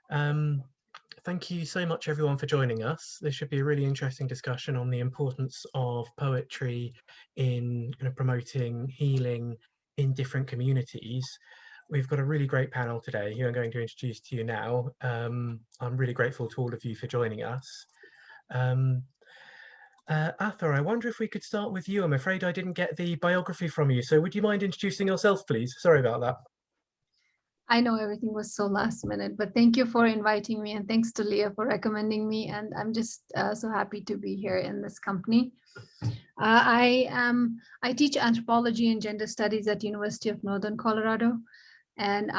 Um, Thank you so much, everyone, for joining us. This should be a really interesting discussion on the importance of poetry in promoting healing in different communities. We've got a really great panel today who I'm going to introduce to you now. I'm really grateful to all of you for joining us. Arthur, I wonder if we could start with you. I'm afraid I didn't get the biography from you, so would you mind introducing yourself, please? Sorry about that. I know everything was so last minute, but thank you for inviting me, and thanks to Leah for recommending me. And I'm just so happy to be here in this company. I teach anthropology and gender studies at University of Northern Colorado, and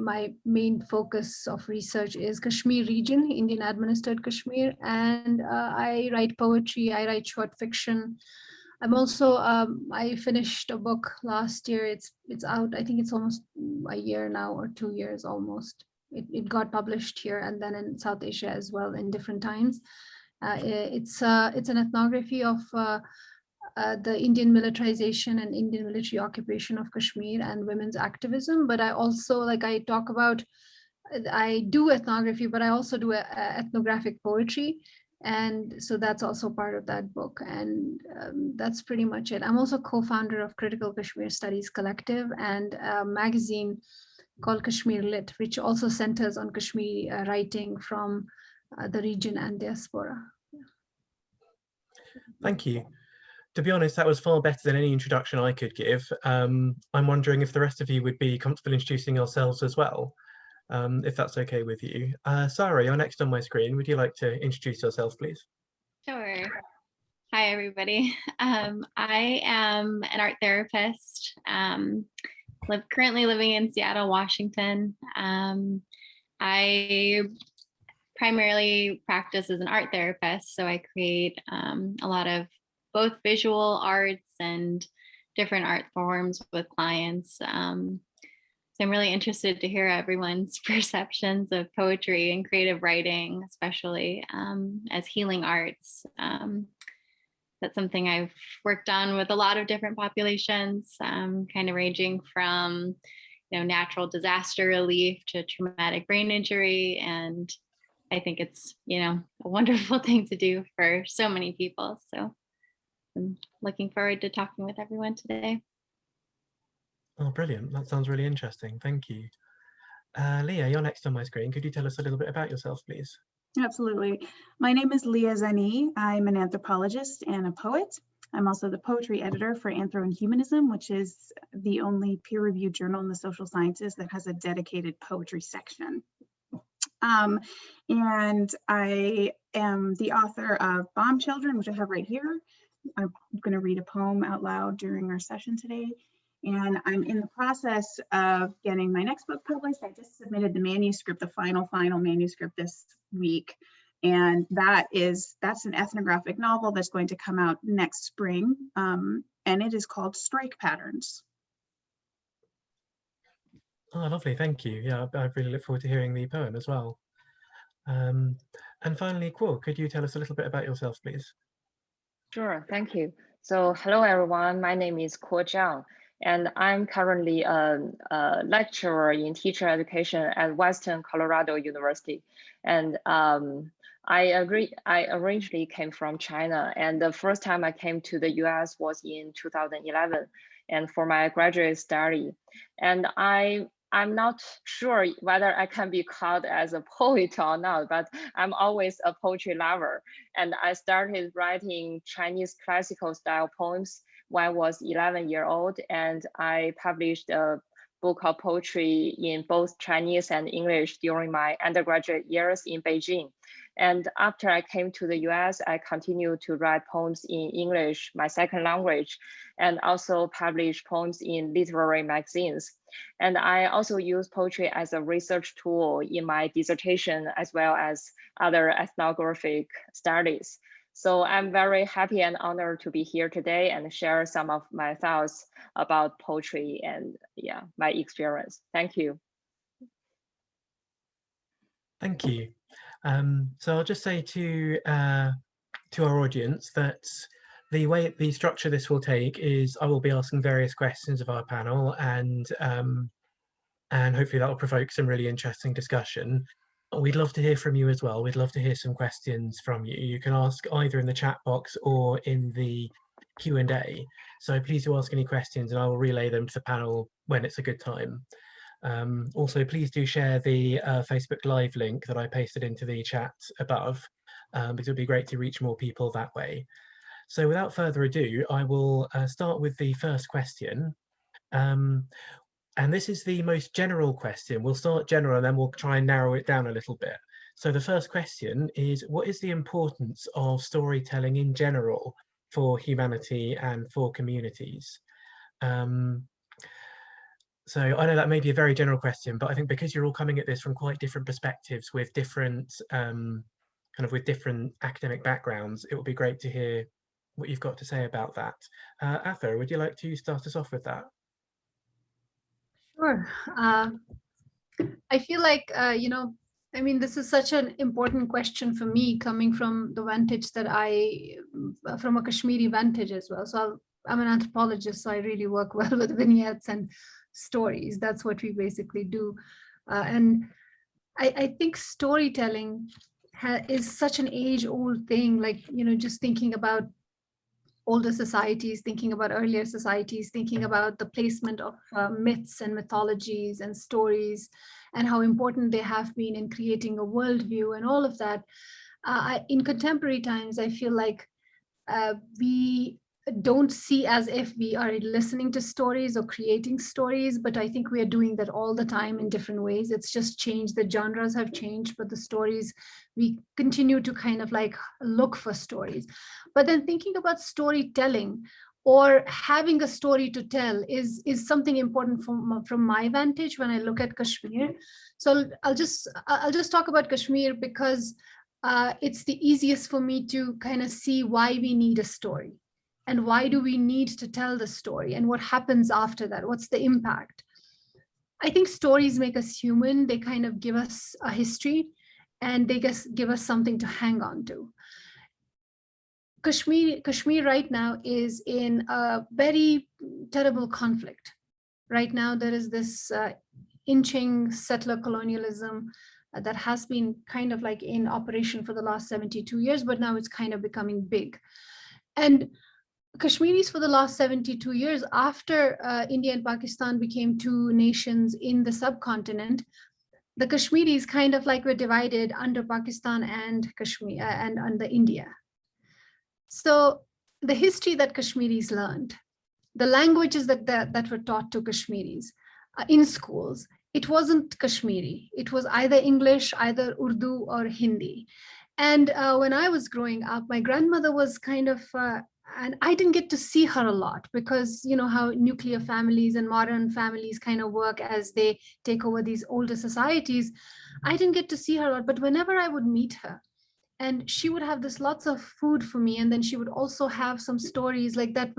my main focus of research is Kashmir region, Indian administered Kashmir, and I write poetry, I write short fiction. I'm also I finished a book last year. It's out. I think it's almost a year now, or 2 years almost. It got published here and then in South Asia as well in different times. It's an ethnography of the Indian militarization and Indian military occupation of Kashmir and women's activism. But I also I do ethnography, but I also do ethnographic poetry. And so that's also part of that book. And that's pretty much it. I'm also co-founder of Critical Kashmir Studies Collective and a magazine called Kashmir Lit, which also centers on Kashmiri writing from the region and diaspora. Thank you. To be honest, that was far better than any introduction I could give. I'm wondering if the rest of you would be comfortable introducing yourselves as well, if that's okay with you. Sarah, you're next on my screen. Would you like to introduce yourself, please? Sure. Hi, everybody. I am an art therapist, currently living in Seattle, Washington. I primarily practice as an art therapist, so I create a lot of both visual arts and different art forms with clients. So I'm really interested to hear everyone's perceptions of poetry and creative writing, especially as healing arts. That's something I've worked on with a lot of different populations, kind of ranging from natural disaster relief to traumatic brain injury. And I think it's a wonderful thing to do for so many people. So I'm looking forward to talking with everyone today. Oh, brilliant. That sounds really interesting. Thank you. Leah, you're next on my screen. Could you tell us a little bit about yourself, please? Absolutely. My name is Leah Zani. I'm an anthropologist and a poet. I'm also the poetry editor for Anthro and Humanism, which is the only peer-reviewed journal in the social sciences that has a dedicated poetry section. And I am the author of Bomb Children, which I have right here. I'm going to read a poem out loud during our session today. And I'm in the process of getting my next book published. I just submitted the manuscript, the final manuscript this week. And that's an ethnographic novel that's going to come out next spring. And it is called Strike Patterns. Oh, lovely. Thank you. Yeah, I really look forward to hearing the poem as well. And finally, Kuo, could you tell us a little bit about yourself, please? Sure, thank you. So hello, everyone. My name is Kuo Zhang, and I'm currently a lecturer in teacher education at Western Colorado University. And I originally came from China, and the first time I came to the US was in 2011, and for my graduate study. And I'm not sure whether I can be called as a poet or not, but I'm always a poetry lover. And I started writing Chinese classical style poems when I was 11 years old, and I published a book of poetry in both Chinese and English during my undergraduate years in Beijing. And after I came to the US, I continued to write poems in English, my second language, and also publish poems in literary magazines. And I also use poetry as a research tool in my dissertation, as well as other ethnographic studies. So I'm very happy and honored to be here today and share some of my thoughts about poetry and my experience. Thank you. Thank you. So I'll just say to our audience that the structure this will take is I will be asking various questions of our panel, and hopefully that will provoke some really interesting discussion. we'd love to hear from you as well. We'd love to hear some questions from you. You can ask either in the chat box or in the Q&A. So please do ask any questions and I will relay them to the panel when it's a good time. Also, please do share the Facebook Live link that I pasted into the chat above, because it would be great to reach more people that way. So without further ado, I will start with the first question. And this is the most general question. We'll start general and then we'll try and narrow it down a little bit. So the first question is, what is the importance of storytelling in general for humanity and for communities? So I know that may be a very general question, but I think because you're all coming at this from quite different perspectives with different with different academic backgrounds, it would be great to hear what you've got to say about that. Atha, would you like to start us off with that? Sure. I feel like, I mean, this is such an important question for me, coming from the vantage that from a Kashmiri vantage as well. So I'm an anthropologist, so I really work well with vignettes and stories. That's what we basically do. And I think storytelling is such an age-old thing, like, just thinking about older societies, thinking about earlier societies, thinking about the placement of myths and mythologies and stories and how important they have been in creating a worldview and all of that. In contemporary times, I feel like we don't see as if we are listening to stories or creating stories, but I think we are doing that all the time in different ways. It's just changed, the genres have changed, but the stories, we continue to kind of like look for stories. But then thinking about storytelling or having a story to tell is something important from my vantage when I look at Kashmir. So I'll just talk about Kashmir because it's the easiest for me to kind of see why we need a story. And why do we need to tell the story? And what happens after that? What's the impact? I think stories make us human. They kind of give us a history and they give us something to hang on to. Kashmir right now is in a very terrible conflict. Right now, there is this inching settler colonialism that has been kind of like in operation for the last 72 years, but now it's kind of becoming big. And Kashmiris for the last 72 years, after India and Pakistan became two nations in the subcontinent, the Kashmiris kind of like were divided under Pakistan and Kashmir and under India. So the history that Kashmiris learned, the languages that were taught to Kashmiris in schools, it wasn't Kashmiri. It was either English, either Urdu or Hindi. And when I was growing up, my grandmother was kind of and I didn't get to see her a lot because, how nuclear families and modern families kind of work as they take over these older societies. I didn't get to see her a lot, but whenever I would meet her, and she would have this lots of food for me, and then she would also have some stories like that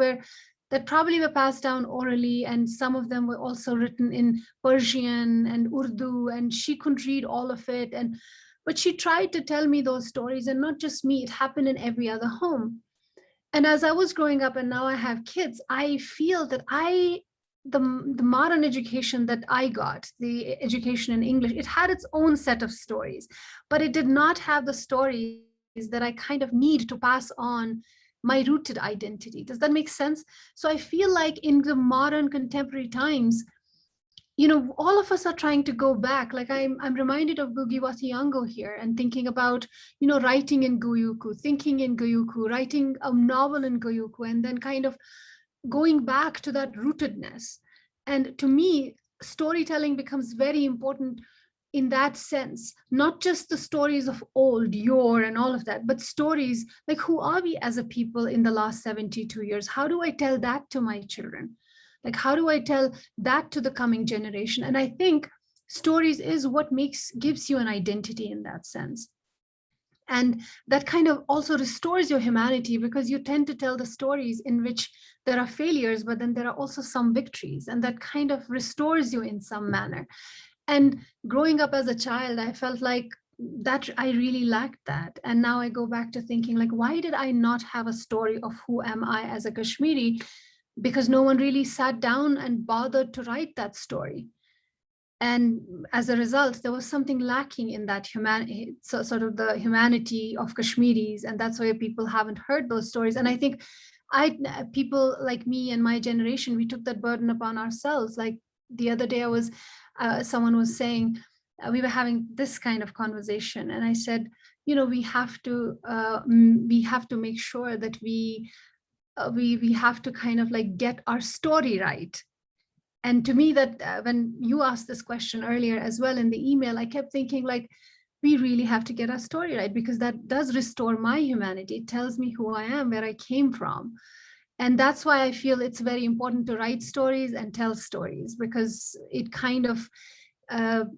probably were passed down orally, and some of them were also written in Persian and Urdu, and she couldn't read all of it. But she tried to tell me those stories, and not just me, it happened in every other home. And as I was growing up and now I have kids, I feel that the modern education that I got, the education in English, it had its own set of stories, but it did not have the stories that I kind of need to pass on my rooted identity. Does that make sense? So I feel like in the modern contemporary times, all of us are trying to go back. Like I'm reminded of Gugiwati Yango here and thinking about, writing in Guyuku, thinking in Guyuku, writing a novel in Guyuku, and then kind of going back to that rootedness. And to me, storytelling becomes very important in that sense, not just the stories of old, yore and all of that, but stories like who are we as a people in the last 72 years? How do I tell that to my children? Like, how do I tell that to the coming generation? And I think stories is what gives you an identity in that sense. And that kind of also restores your humanity, because you tend to tell the stories in which there are failures, but then there are also some victories, and that kind of restores you in some manner. And growing up as a child, I felt like that I really lacked that. And now I go back to thinking, like, why did I not have a story of who am I as a Kashmiri? Because no one really sat down and bothered to write that story. And as a result, there was something lacking in that sort of the humanity of Kashmiris, and that's why people haven't heard those stories. And I think people like me and my generation, we took that burden upon ourselves. Like the other day, someone was saying, we were having this kind of conversation, and I said, you know, we have to make sure that we have to kind of like get our story right. And to me, that when you asked this question earlier as well in the email, I kept thinking like, we really have to get our story right, because that does restore my humanity. It tells me who I am, where I came from. And that's why I feel it's very important to write stories and tell stories, because it kind of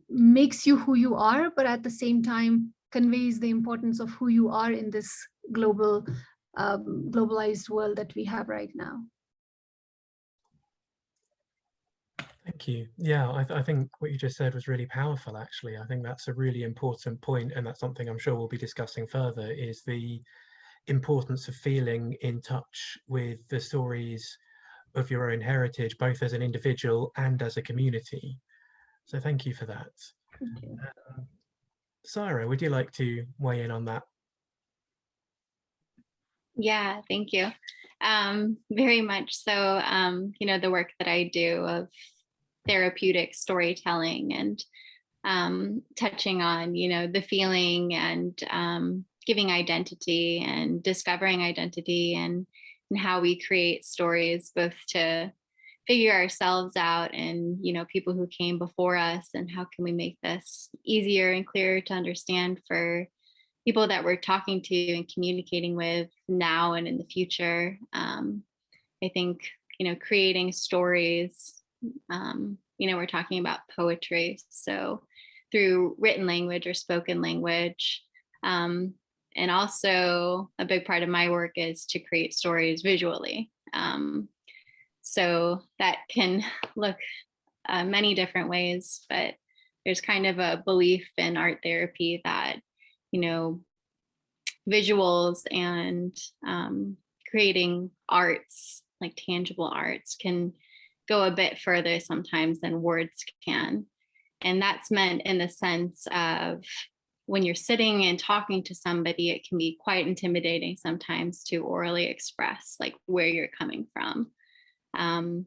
makes you who you are, but at the same time conveys the importance of who you are in this globalized world that we have right now. Thank you. Yeah, I think what you just said was really powerful, actually. I think that's a really important point, and that's something I'm sure we'll be discussing further, is the importance of feeling in touch with the stories of your own heritage, both as an individual and as a community. So thank you for that. Thank you. Sarah, would you like to weigh in on that? Yeah, thank you. Very much so. You know, the work that I do of therapeutic storytelling and touching on, you know, the feeling and giving identity and discovering identity and how we create stories, both to figure ourselves out and, you know, people who came before us, and how can we make this easier and clearer to understand for people that we're talking to and communicating with now and in the future. I think, you know, creating stories, you know, we're talking about poetry. So through written language or spoken language. And also a big part of my work is to create stories visually. So that can look many different ways, but there's kind of a belief in art therapy that, you know, visuals and creating arts, like tangible arts, can go a bit further sometimes than words can. And that's meant in the sense of when you're sitting and talking to somebody, it can be quite intimidating sometimes to orally express like where you're coming from. And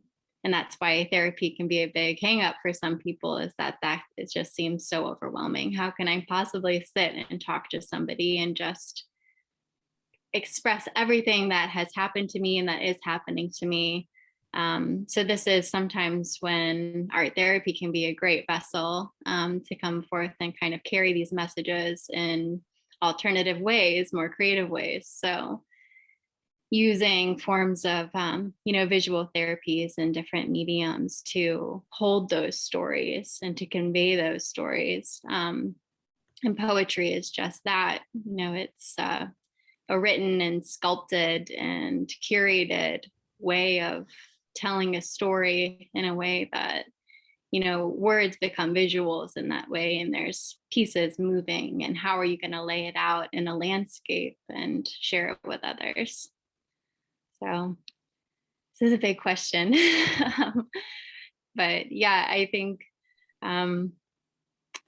that's why therapy can be a big hang up for some people, is that it just seems so overwhelming. How can I possibly sit and talk to somebody and just express everything that has happened to me and that is happening to me? So this is sometimes when art therapy can be a great vessel to come forth and kind of carry these messages in alternative ways, more creative ways. So using forms of, you know, visual therapies and different mediums to hold those stories and to convey those stories. And poetry is just that. You know, it's a written and sculpted and curated way of telling a story in a way that, you know, words become visuals in that way, and there's pieces moving, and how are you going to lay it out in a landscape and share it with others? So this is a big question. But yeah, I think,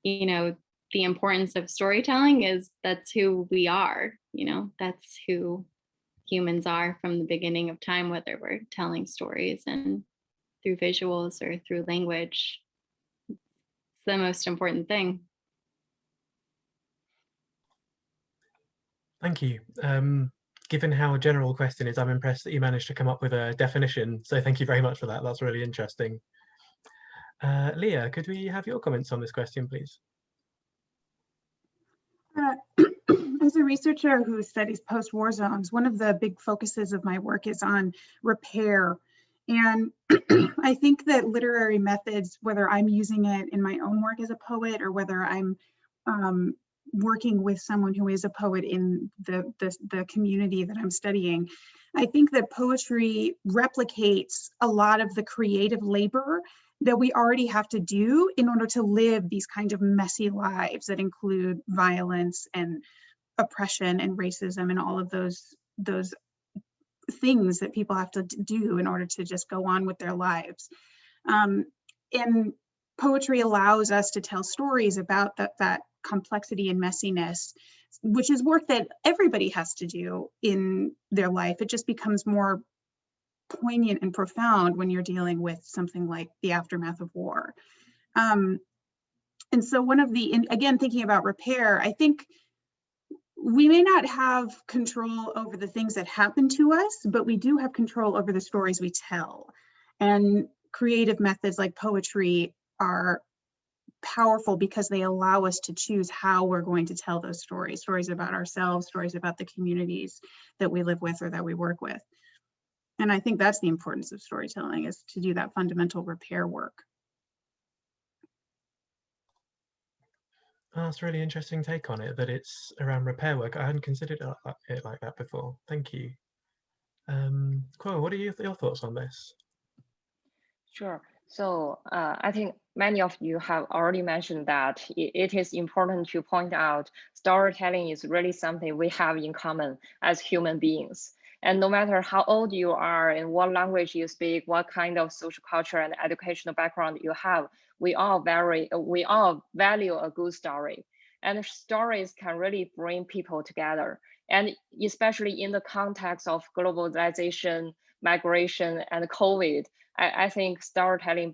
you know, the importance of storytelling is that's who we are, you know, that's who humans are from the beginning of time, whether we're telling stories and through visuals or through language. It's the most important thing. Thank you. Given how general the question is, I'm impressed that you managed to come up with a definition. So thank you very much for that. That's really interesting. Leah, could we have your comments on this question, please? As a researcher who studies post-war zones, one of the big focuses of my work is on repair. And I think that literary methods, whether I'm using it in my own work as a poet or whether I'm working with someone who is a poet in the community that I'm studying, I think that poetry replicates a lot of the creative labor that we already have to do in order to live these kind of messy lives that include violence and oppression and racism and all of those things that people have to do in order to just go on with their lives. And poetry allows us to tell stories about that complexity and messiness, which is work that everybody has to do in their life. It just becomes more poignant and profound when you're dealing with something like the aftermath of war. And so again, thinking about repair, I think we may not have control over the things that happen to us, but we do have control over the stories we tell. And creative methods like poetry are powerful because they allow us to choose how we're going to tell those stories about ourselves, stories about the communities that we live with or that we work with. And I think that's the importance of storytelling, is to do that fundamental repair work. Oh, that's a really interesting take on it, that it's around repair work. I hadn't considered it like that before. Thank you. Quo, what are your thoughts on this? Sure. So I think many of you have already mentioned that it is important to point out storytelling is really something we have in common as human beings. And no matter how old you are and what language you speak, what kind of social culture and educational background you have, we all value a good story. And stories can really bring people together. And especially in the context of globalization, migration, and COVID, I think storytelling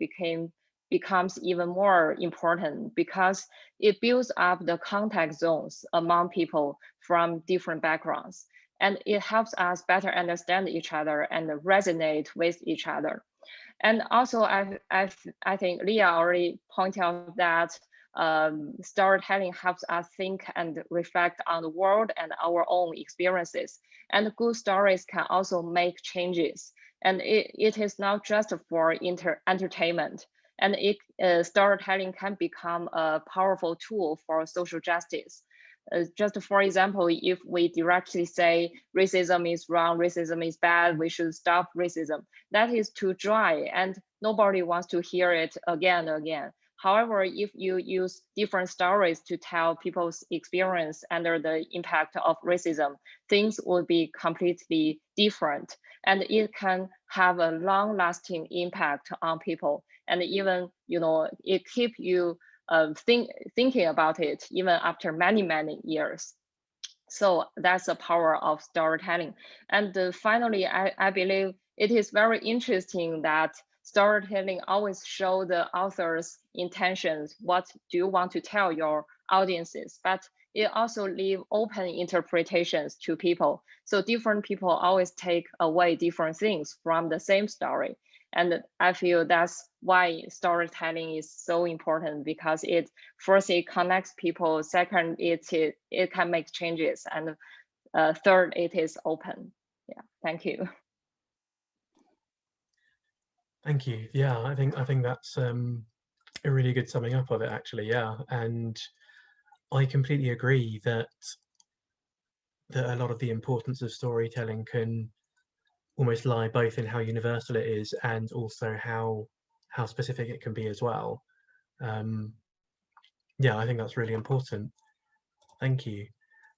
becomes even more important because it builds up the contact zones among people from different backgrounds. And it helps us better understand each other and resonate with each other. And also, I think Leah already pointed out that storytelling helps us think and reflect on the world and our own experiences. And good stories can also make changes. And it is not just for entertainment. And storytelling can become a powerful tool for social justice. Just for example, if we directly say racism is wrong, racism is bad, we should stop racism, that is too dry and nobody wants to hear it again and again. However, if you use different stories to tell people's experience under the impact of racism, things would be completely different. And it can have a long-lasting impact on people. And even, it keep you thinking about it even after many years. So that's the power of storytelling. And finally, I believe it is very interesting that storytelling always show the author's intentions. What do you want to tell your audiences? But it also leave open interpretations to people. So different people always take away different things from the same story. And I feel that's why storytelling is so important, because first, it connects people. Second, it can make changes. And third, it is open. Yeah, thank you. Thank you. Yeah, I think that's a really good summing up of it, actually. Yeah, and I completely agree that a lot of the importance of storytelling can almost lie both in how universal it is and also how specific it can be as well. Yeah, I think that's really important. Thank you.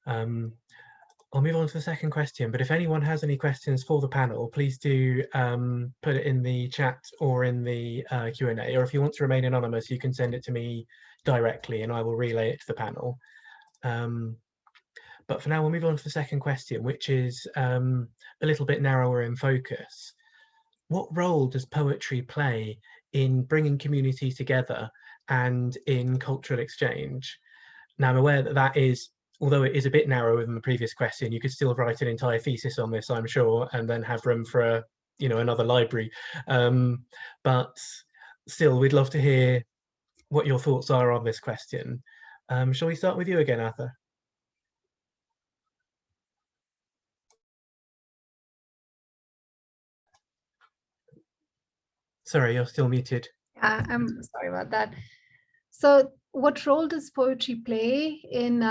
I'll move on to the second question, but if anyone has any questions for the panel, please do put it in the chat or in the Q&A, or if you want to remain anonymous, you can send it to me directly and I will relay it to the panel. But for now, we'll move on to the second question, which is a little bit narrower in focus. What role does poetry play in bringing communities together and in cultural exchange? Now, I'm aware that is, although it is a bit narrower than the previous question, you could still write an entire thesis on this, I'm sure, and then have room for another library. But still, we'd love to hear what your thoughts are on this question. Shall we start with you again, Arthur? Sorry, you're still muted. I'm sorry about that. So what role does poetry play in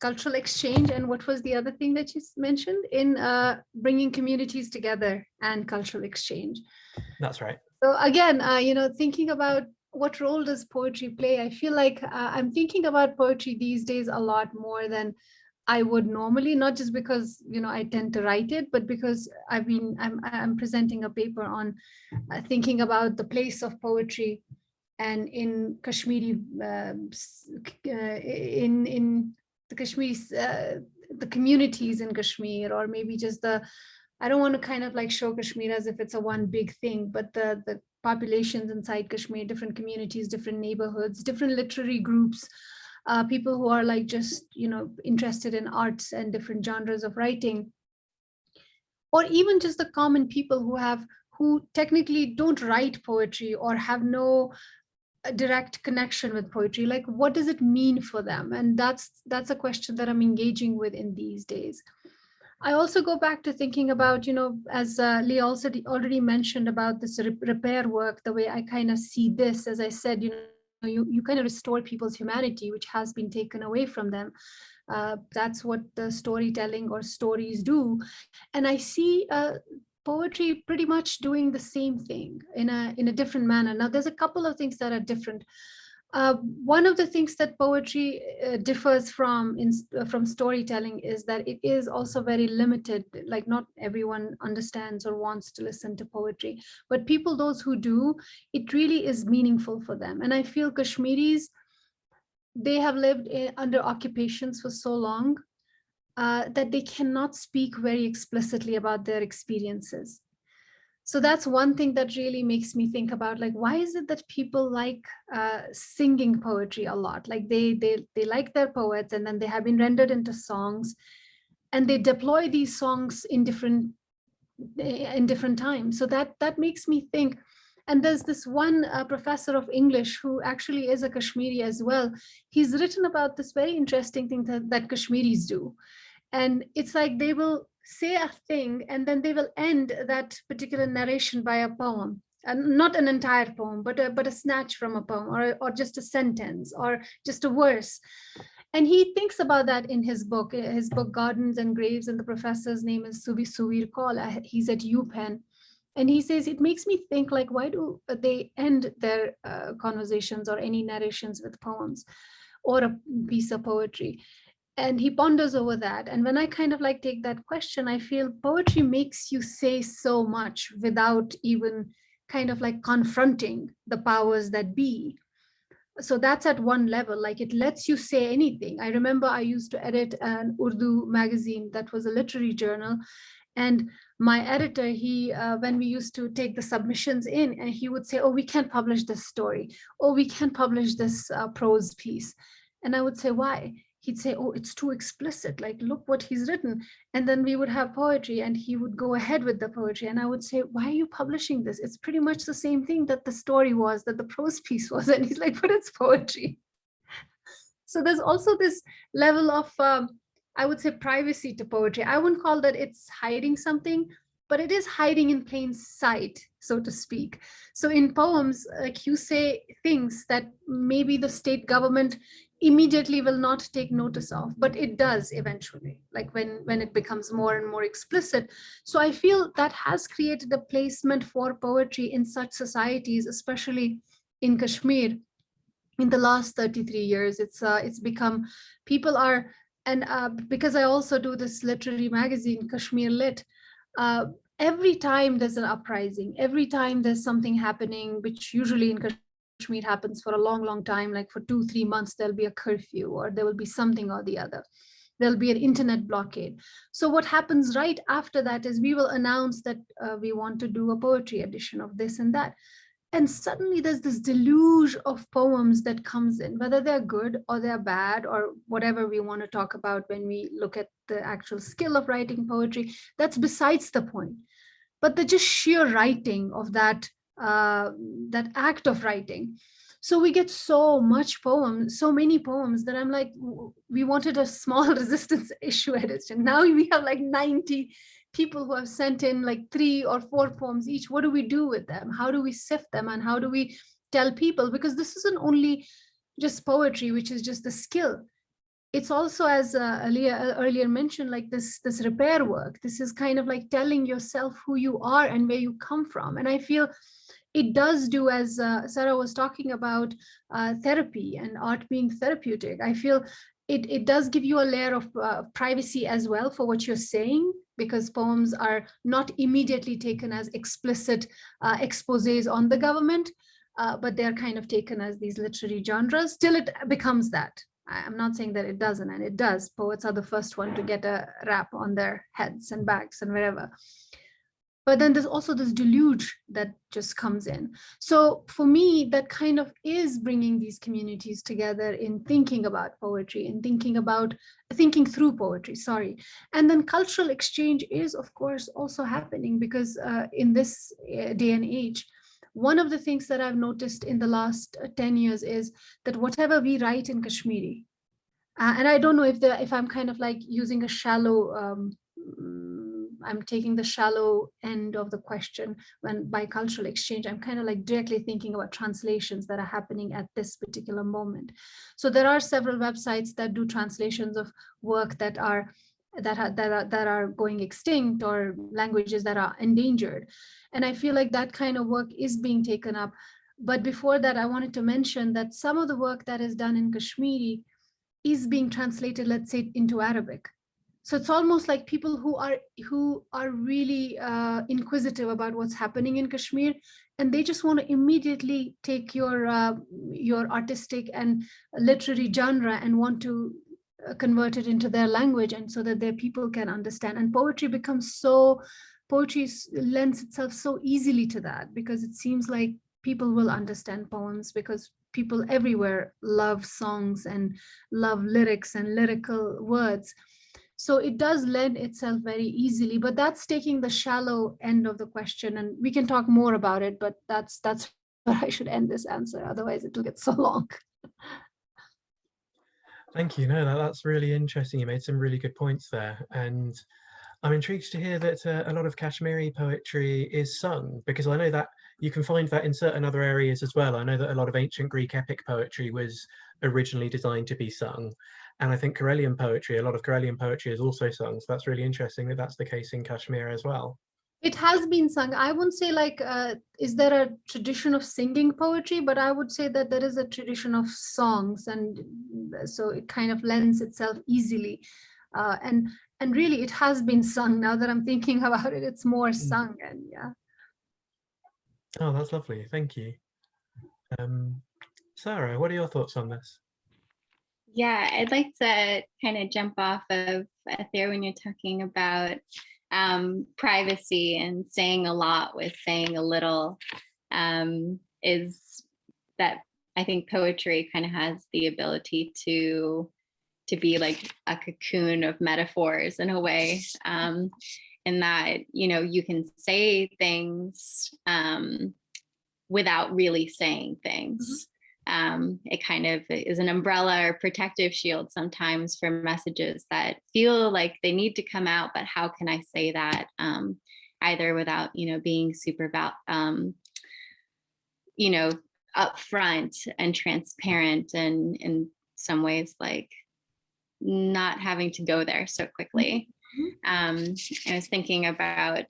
cultural exchange, and what was the other thing that you mentioned, in bringing communities together and cultural exchange? That's right. So again, thinking about what role does poetry play, I feel like I'm thinking about poetry these days a lot more than I would normally, not just because, you know, I tend to write it, but because I'm presenting a paper on thinking about the place of poetry and in Kashmiri, in the Kashmiri, the communities in Kashmir, or maybe just I don't want to kind of like show Kashmir as if it's a one big thing, but the populations inside Kashmir, different communities, different neighborhoods, different literary groups, people who are like just, you know, interested in arts and different genres of writing, or even just the common people who technically don't write poetry or have no direct connection with poetry. Like, what does it mean for them? And that's a question that I'm engaging with in these days. I also go back to thinking about, you know, as Lee also already mentioned about this repair work, the way I kind of see this, as I said, you know, you kind of restore people's humanity, which has been taken away from them. That's what the storytelling or stories do. And I see poetry pretty much doing the same thing in a different manner. Now, there's a couple of things that are different. One of the things that poetry differs from storytelling is that it is also very limited. Like, not everyone understands or wants to listen to poetry, but people, those who do, it really is meaningful for them. And I feel Kashmiris, they have lived under occupations for so long that they cannot speak very explicitly about their experiences. So that's one thing that really makes me think about, like, why is it that people like singing poetry a lot? Like they like their poets, and then they have been rendered into songs, and they deploy these songs in different times. So that makes me think. And there's this one professor of English who actually is a Kashmiri as well. He's written about this very interesting thing that Kashmiris do. And it's like they will say a thing and then they will end that particular narration by a poem. And not an entire poem, but a snatch from a poem, or just a sentence, or just a verse. And he thinks about that in his book Gardens and Graves, and the professor's name is Suvir Kaul. He's at UPenn. And he says, it makes me think, like, why do they end their conversations or any narrations with poems or a piece of poetry? And he ponders over that. And when I kind of like take that question, I feel poetry makes you say so much without even kind of like confronting the powers that be. So that's at one level, like it lets you say anything. I remember I used to edit an Urdu magazine that was a literary journal. And my editor, he, when we used to take the submissions in, and he would say, oh, we can't publish this story. Oh, we can't publish this prose piece. And I would say, why? He'd say, oh, it's too explicit. Like, look what he's written. And then we would have poetry and he would go ahead with the poetry. And I would say, why are you publishing this? It's pretty much the same thing that the story was, that the prose piece was. And he's like, but it's poetry. So there's also this level of, I would say, privacy to poetry. I wouldn't call that it's hiding something, but it is hiding in plain sight, so to speak. So in poems, like, you say things that maybe the state government immediately will not take notice of, but it does eventually, like when it becomes more and more explicit. So I feel that has created a placement for poetry in such societies, especially in Kashmir. In the last 33 years, it's become, people are, and because I also do this literary magazine, Kashmir Lit, every time there's an uprising, every time there's something happening, which usually in Kashmir happens for a long, long time, like for 2-3 months, there'll be a curfew, or there will be something or the other. There'll be an internet blockade. So what happens right after that is we will announce that we want to do a poetry edition of this and that. And suddenly there's this deluge of poems that comes in, whether they're good or they're bad or whatever we want to talk about when we look at the actual skill of writing poetry. That's besides the point. But the just sheer writing of that act of writing. So we get so much poems, so many poems, that I'm like, we wanted a small resistance issue edition. Now we have like 90 people who have sent in like 3 or 4 poems each. What do we do with them? How do we sift them? And how do we tell people? Because this isn't only just poetry, which is just the skill. It's also, as earlier mentioned, like this repair work. This is kind of like telling yourself who you are and where you come from. And I feel it does do, as Sarah was talking about, therapy and art being therapeutic. I feel it does give you a layer of privacy as well for what you're saying, because poems are not immediately taken as explicit exposés on the government, but they're kind of taken as these literary genres. Still, it becomes that. I'm not saying that it doesn't, and it does. Poets are the first one to get a rap on their heads and backs and wherever. But then there's also this deluge that just comes in. So for me, that kind of is bringing these communities together in thinking about poetry and thinking through poetry, sorry. And then cultural exchange is, of course, also happening, because in this day and age, one of the things that I've noticed in the last 10 years is that whatever we write in Kashmiri, and I don't know if I'm kind of like using a shallow, I'm taking the shallow end of the question when by cultural exchange, I'm kind of like directly thinking about translations that are happening at this particular moment. So there are several websites that do translations of work that are going extinct, or languages that are endangered. And I feel like that kind of work is being taken up. But before that, I wanted to mention that some of the work that is done in Kashmiri is being translated, let's say, into Arabic. So it's almost like people who are really inquisitive about what's happening in Kashmir, and they just want to immediately take your artistic and literary genre and want to convert it into their language, and so that their people can understand. And poetry lends itself so easily to that, because it seems like people will understand poems, because people everywhere love songs and love lyrics and lyrical words. So it does lend itself very easily, but that's taking the shallow end of the question, and we can talk more about it, but that's where I should end this answer. Otherwise it will get so long. Thank you. No, that's really interesting. You made some really good points there. And I'm intrigued to hear that a lot of Kashmiri poetry is sung, because I know that you can find that in certain other areas as well. I know that a lot of ancient Greek epic poetry was originally designed to be sung. And I think Karelian poetry, a lot of Karelian poetry is also sung. So that's really interesting that that's the case in Kashmir as well. It has been sung. I wouldn't say like, is there a tradition of singing poetry? But I would say that there is a tradition of songs. And so it kind of lends itself easily. And really it has been sung. Now that I'm thinking about it, it's more sung, and yeah. Oh, that's lovely. Thank you. Sarah, what are your thoughts on this? Yeah, I'd like to kind of jump off of there when you're talking about privacy and saying a lot with saying a little, is that I think poetry kind of has the ability to be like a cocoon of metaphors in a way, in that, you know, you can say things without really saying things. It kind of is an umbrella or protective shield sometimes for messages that feel like they need to come out, but how can I say that either without, you know, being super you know, upfront and transparent, and in some ways like not having to go there so quickly. I was thinking about,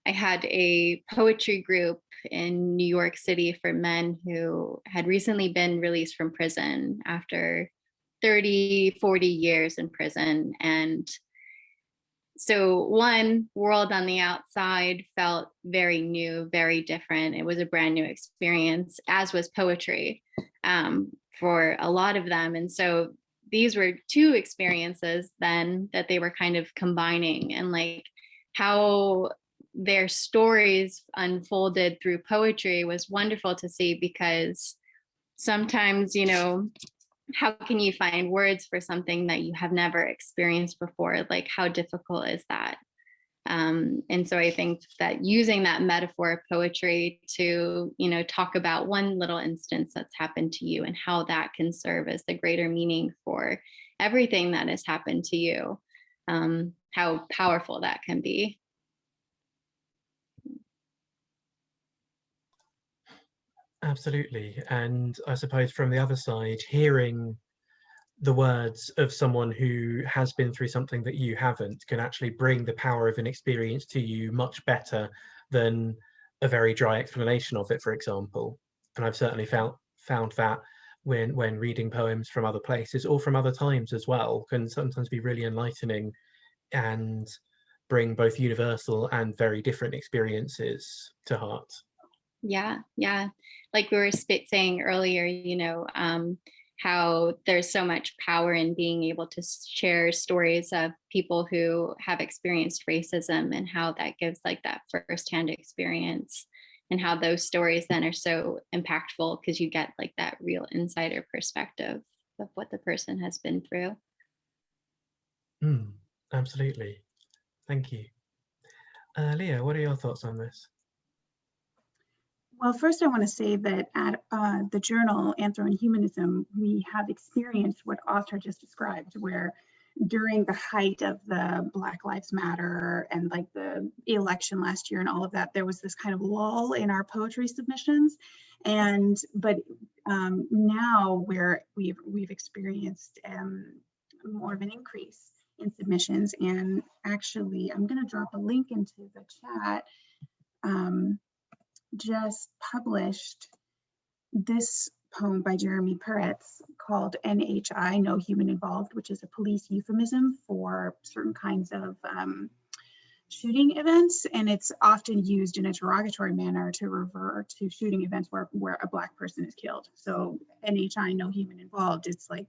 I had a poetry group in New York City for men who had recently been released from prison after 30, 40 years in prison. And so one world on the outside felt very new, very different. It was a brand new experience, as was poetry for a lot of them. And so these were two experiences then that they were kind of combining, and like how their stories unfolded through poetry was wonderful to see, because sometimes, you know, how can you find words for something that you have never experienced before? Like, how difficult is that? And so I think that using that metaphor of poetry to, you know, talk about one little instance that's happened to you and how that can serve as the greater meaning for everything that has happened to you, how powerful that can be. Absolutely. And I suppose from the other side, hearing the words of someone who has been through something that you haven't can actually bring the power of an experience to you much better than a very dry explanation of it, for example. And I've certainly found that when reading poems from other places or from other times as well can sometimes be really enlightening and bring both universal and very different experiences to heart. Yeah, yeah. Like we were saying earlier, how there's so much power in being able to share stories of people who have experienced racism, and how that gives like that firsthand experience, and how those stories then are so impactful because you get like that real insider perspective of what the person has been through. Absolutely. Thank you. Leah, what are your thoughts on this? Well, first I want to say that at the journal Anthro and Humanism, we have experienced what Author just described, where during the height of the Black Lives Matter and like the election last year and all of that, there was this kind of lull in our poetry submissions. But now where we've experienced more of an increase in submissions, and actually I'm going to drop a link into the chat. Just published this poem by Jeremy Peretz called NHI, No Human Involved, which is a police euphemism for certain kinds of shooting events. And it's often used in a derogatory manner to refer to shooting events where a Black person is killed. So NHI, No Human Involved, it's like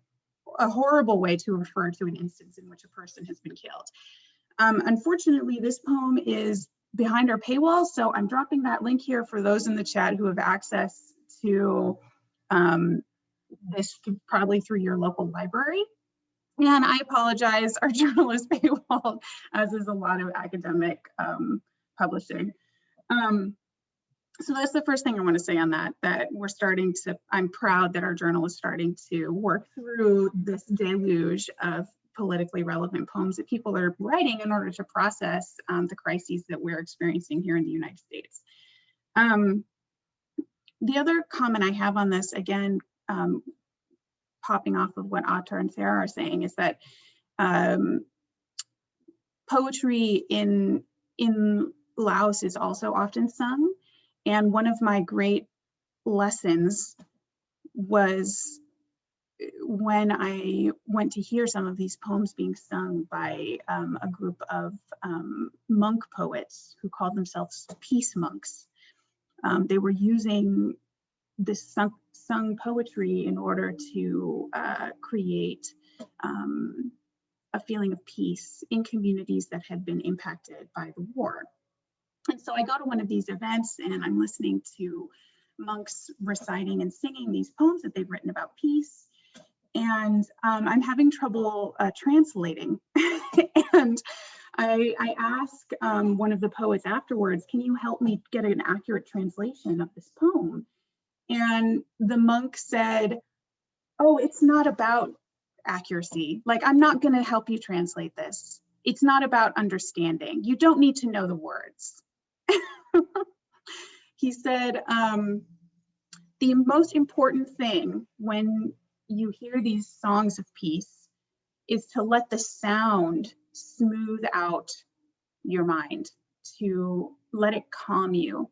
a horrible way to refer to an instance in which a person has been killed. Unfortunately, this poem is behind our paywall, so I'm dropping that link here for those in the chat who have access to this probably through your local library. And I apologize, our journal is paywalled, as is a lot of academic publishing. So that's the first thing I want to say on that we're starting to, I'm proud that our journal is starting to work through this deluge of politically relevant poems that people are writing in order to process the crises that we're experiencing here in the United States. The other comment I have on this, again, popping off of what Atar and Sarah are saying, is that poetry in Laos is also often sung. And one of my great lessons was when I went to hear some of these poems being sung by a group of monk poets who called themselves peace monks. They were using this sung poetry in order to create a feeling of peace in communities that had been impacted by the war. And so I go to one of these events and I'm listening to monks reciting and singing these poems that they've written about peace. And I'm having trouble translating. And I ask one of the poets afterwards, can you help me get an accurate translation of this poem? And the monk said, oh, it's not about accuracy. Like, I'm not going to help you translate this. It's not about understanding. You don't need to know the words. He said, the most important thing when you hear these songs of peace is to let the sound smooth out your mind, to let it calm you.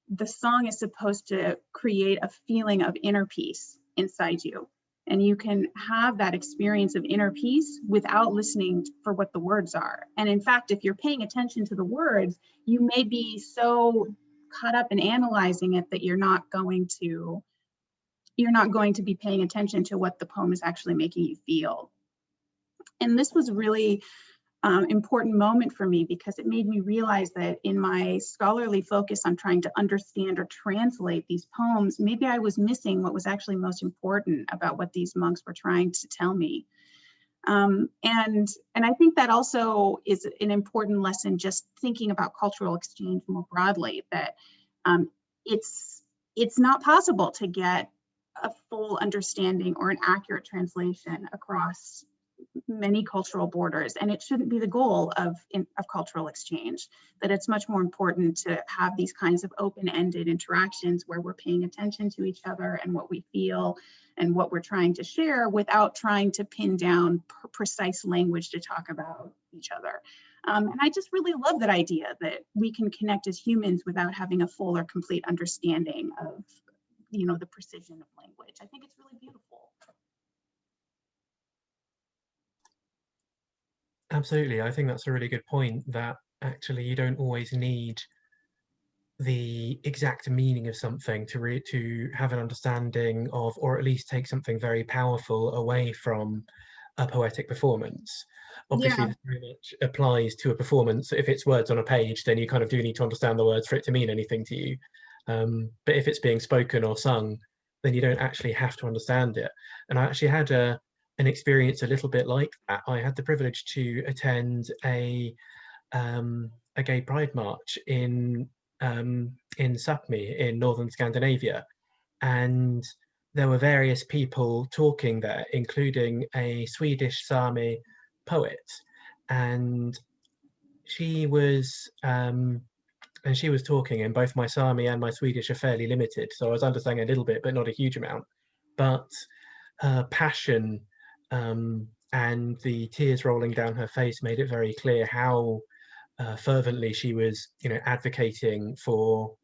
The song is supposed to create a feeling of inner peace inside you. And you can have that experience of inner peace without listening for what the words are. And in fact, if you're paying attention to the words, you may be so caught up in analyzing it that you're not going to be paying attention to what the poem is actually making you feel. And this was really important moment for me, because it made me realize that in my scholarly focus on trying to understand or translate these poems, maybe I was missing what was actually most important about what these monks were trying to tell me. And I think that also is an important lesson, just thinking about cultural exchange more broadly, that it's not possible to get a full understanding or an accurate translation across many cultural borders, and it shouldn't be the goal of cultural exchange. That it's much more important to have these kinds of open-ended interactions where we're paying attention to each other and what we feel and what we're trying to share, without trying to pin down precise language to talk about each other. And I just really love that idea that we can connect as humans without having a full or complete understanding of you know, the precision of language. I think it's really beautiful. Absolutely. I think that's a really good point, that actually you don't always need the exact meaning of something to have an understanding of, or at least take something very powerful away from a poetic performance. Obviously, Yeah. this very much applies to a performance. If it's words on a page, then you kind of do need to understand the words for it to mean anything to you. But if it's being spoken or sung, then you don't actually have to understand it. And I actually had an experience a little bit like that. I had the privilege to attend a gay pride march in Sapmi in northern Scandinavia, and there were various people talking there, including a Swedish Sami poet, and she was talking, and both my Sami and my Swedish are fairly limited, so I was understanding a little bit, but not a huge amount. But her passion and the tears rolling down her face made it very clear how fervently she was, advocating for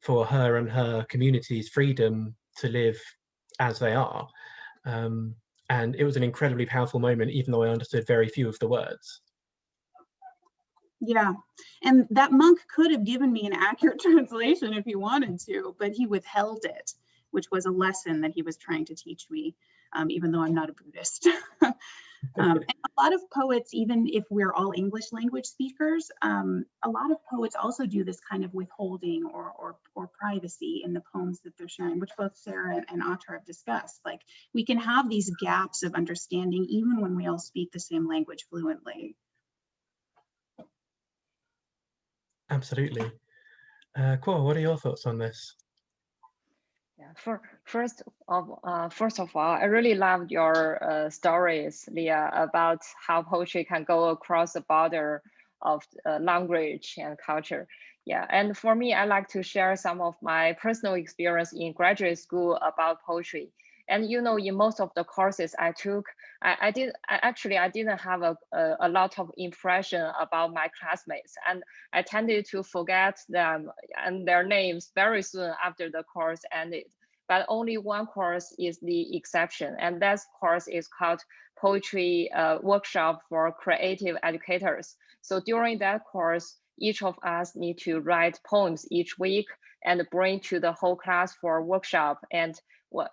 her and her community's freedom to live as they are. And it was an incredibly powerful moment, even though I understood very few of the words. Yeah, and that monk could have given me an accurate translation if he wanted to, but he withheld it, which was a lesson that he was trying to teach me, even though I'm not a Buddhist. And a lot of poets, even if we're all English language speakers, a lot of poets also do this kind of withholding or privacy in the poems that they're sharing, which both Sarah and Atar have discussed. Like, we can have these gaps of understanding even when we all speak the same language fluently. Absolutely. Kwa, what are your thoughts on this? Yeah, first of all, I really loved your stories, Leah, about how poetry can go across the border of language and culture. Yeah, and for me, I like to share some of my personal experience in graduate school about poetry. And you know, in most of the courses I took, I didn't have a lot of impression about my classmates, and I tended to forget them and their names very soon after the course ended. But only one course is the exception, and that course is called Poetry Workshop for Creative Educators. So during that course, each of us need to write poems each week and bring to the whole class for a workshop. And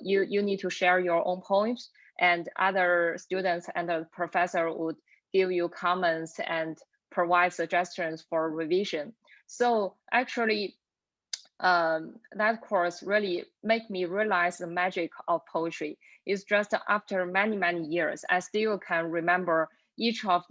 you need to share your own poems, and other students and the professor would give you comments and provide suggestions for revision. So actually, that course really made me realize the magic of poetry. It's just after many, many years, I still can remember each of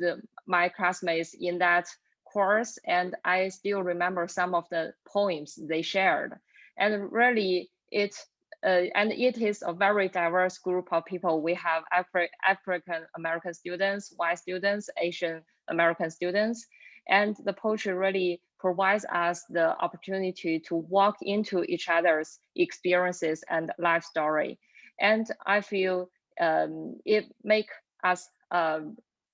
my classmates in that course, and I still remember some of the poems they shared. And really, it is a very diverse group of people. We have African American students, white students, Asian American students, and the poetry really provides us the opportunity to walk into each other's experiences and life story. And I feel it makes us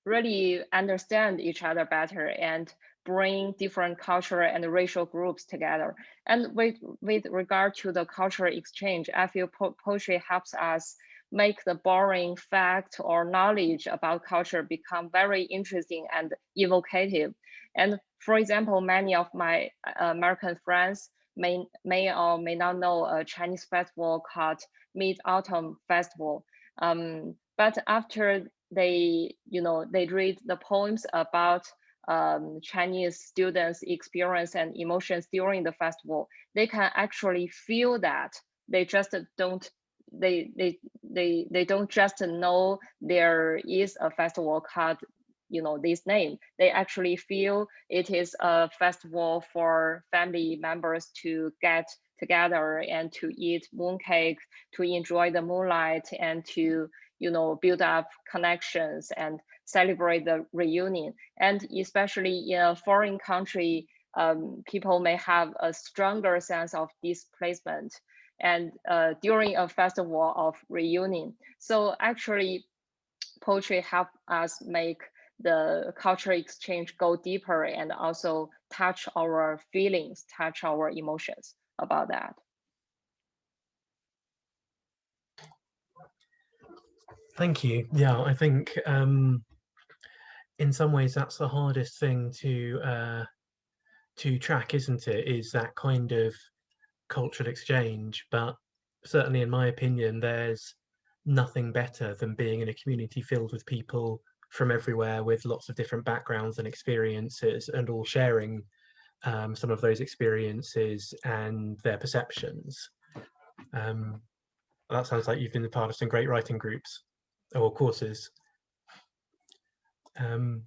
really understand each other better and bring different cultural and racial groups together. And with regard to the cultural exchange, I feel poetry helps us make the boring fact or knowledge about culture become very interesting and evocative. And for example, many of my American friends may or may not know a Chinese festival called Mid-Autumn Festival. But after they read the poems about Chinese students' experience and emotions during the festival, they can actually feel that they just don't they don't just know there is a festival called this name. They actually feel it is a festival for family members to get together and to eat mooncake, to enjoy the moonlight, and to build up connections and celebrate the reunion. And especially in a foreign country, people may have a stronger sense of displacement and during a festival of reunion. So actually, poetry helps us make the cultural exchange go deeper and also touch our feelings, touch our emotions about that. Thank you. Yeah, I think in some ways that's the hardest thing to track, isn't it? Is that kind of cultural exchange. But certainly, in my opinion, there's nothing better than being in a community filled with people from everywhere with lots of different backgrounds and experiences, and all sharing some of those experiences and their perceptions. That sounds like you've been a part of some great writing groups or courses. I'm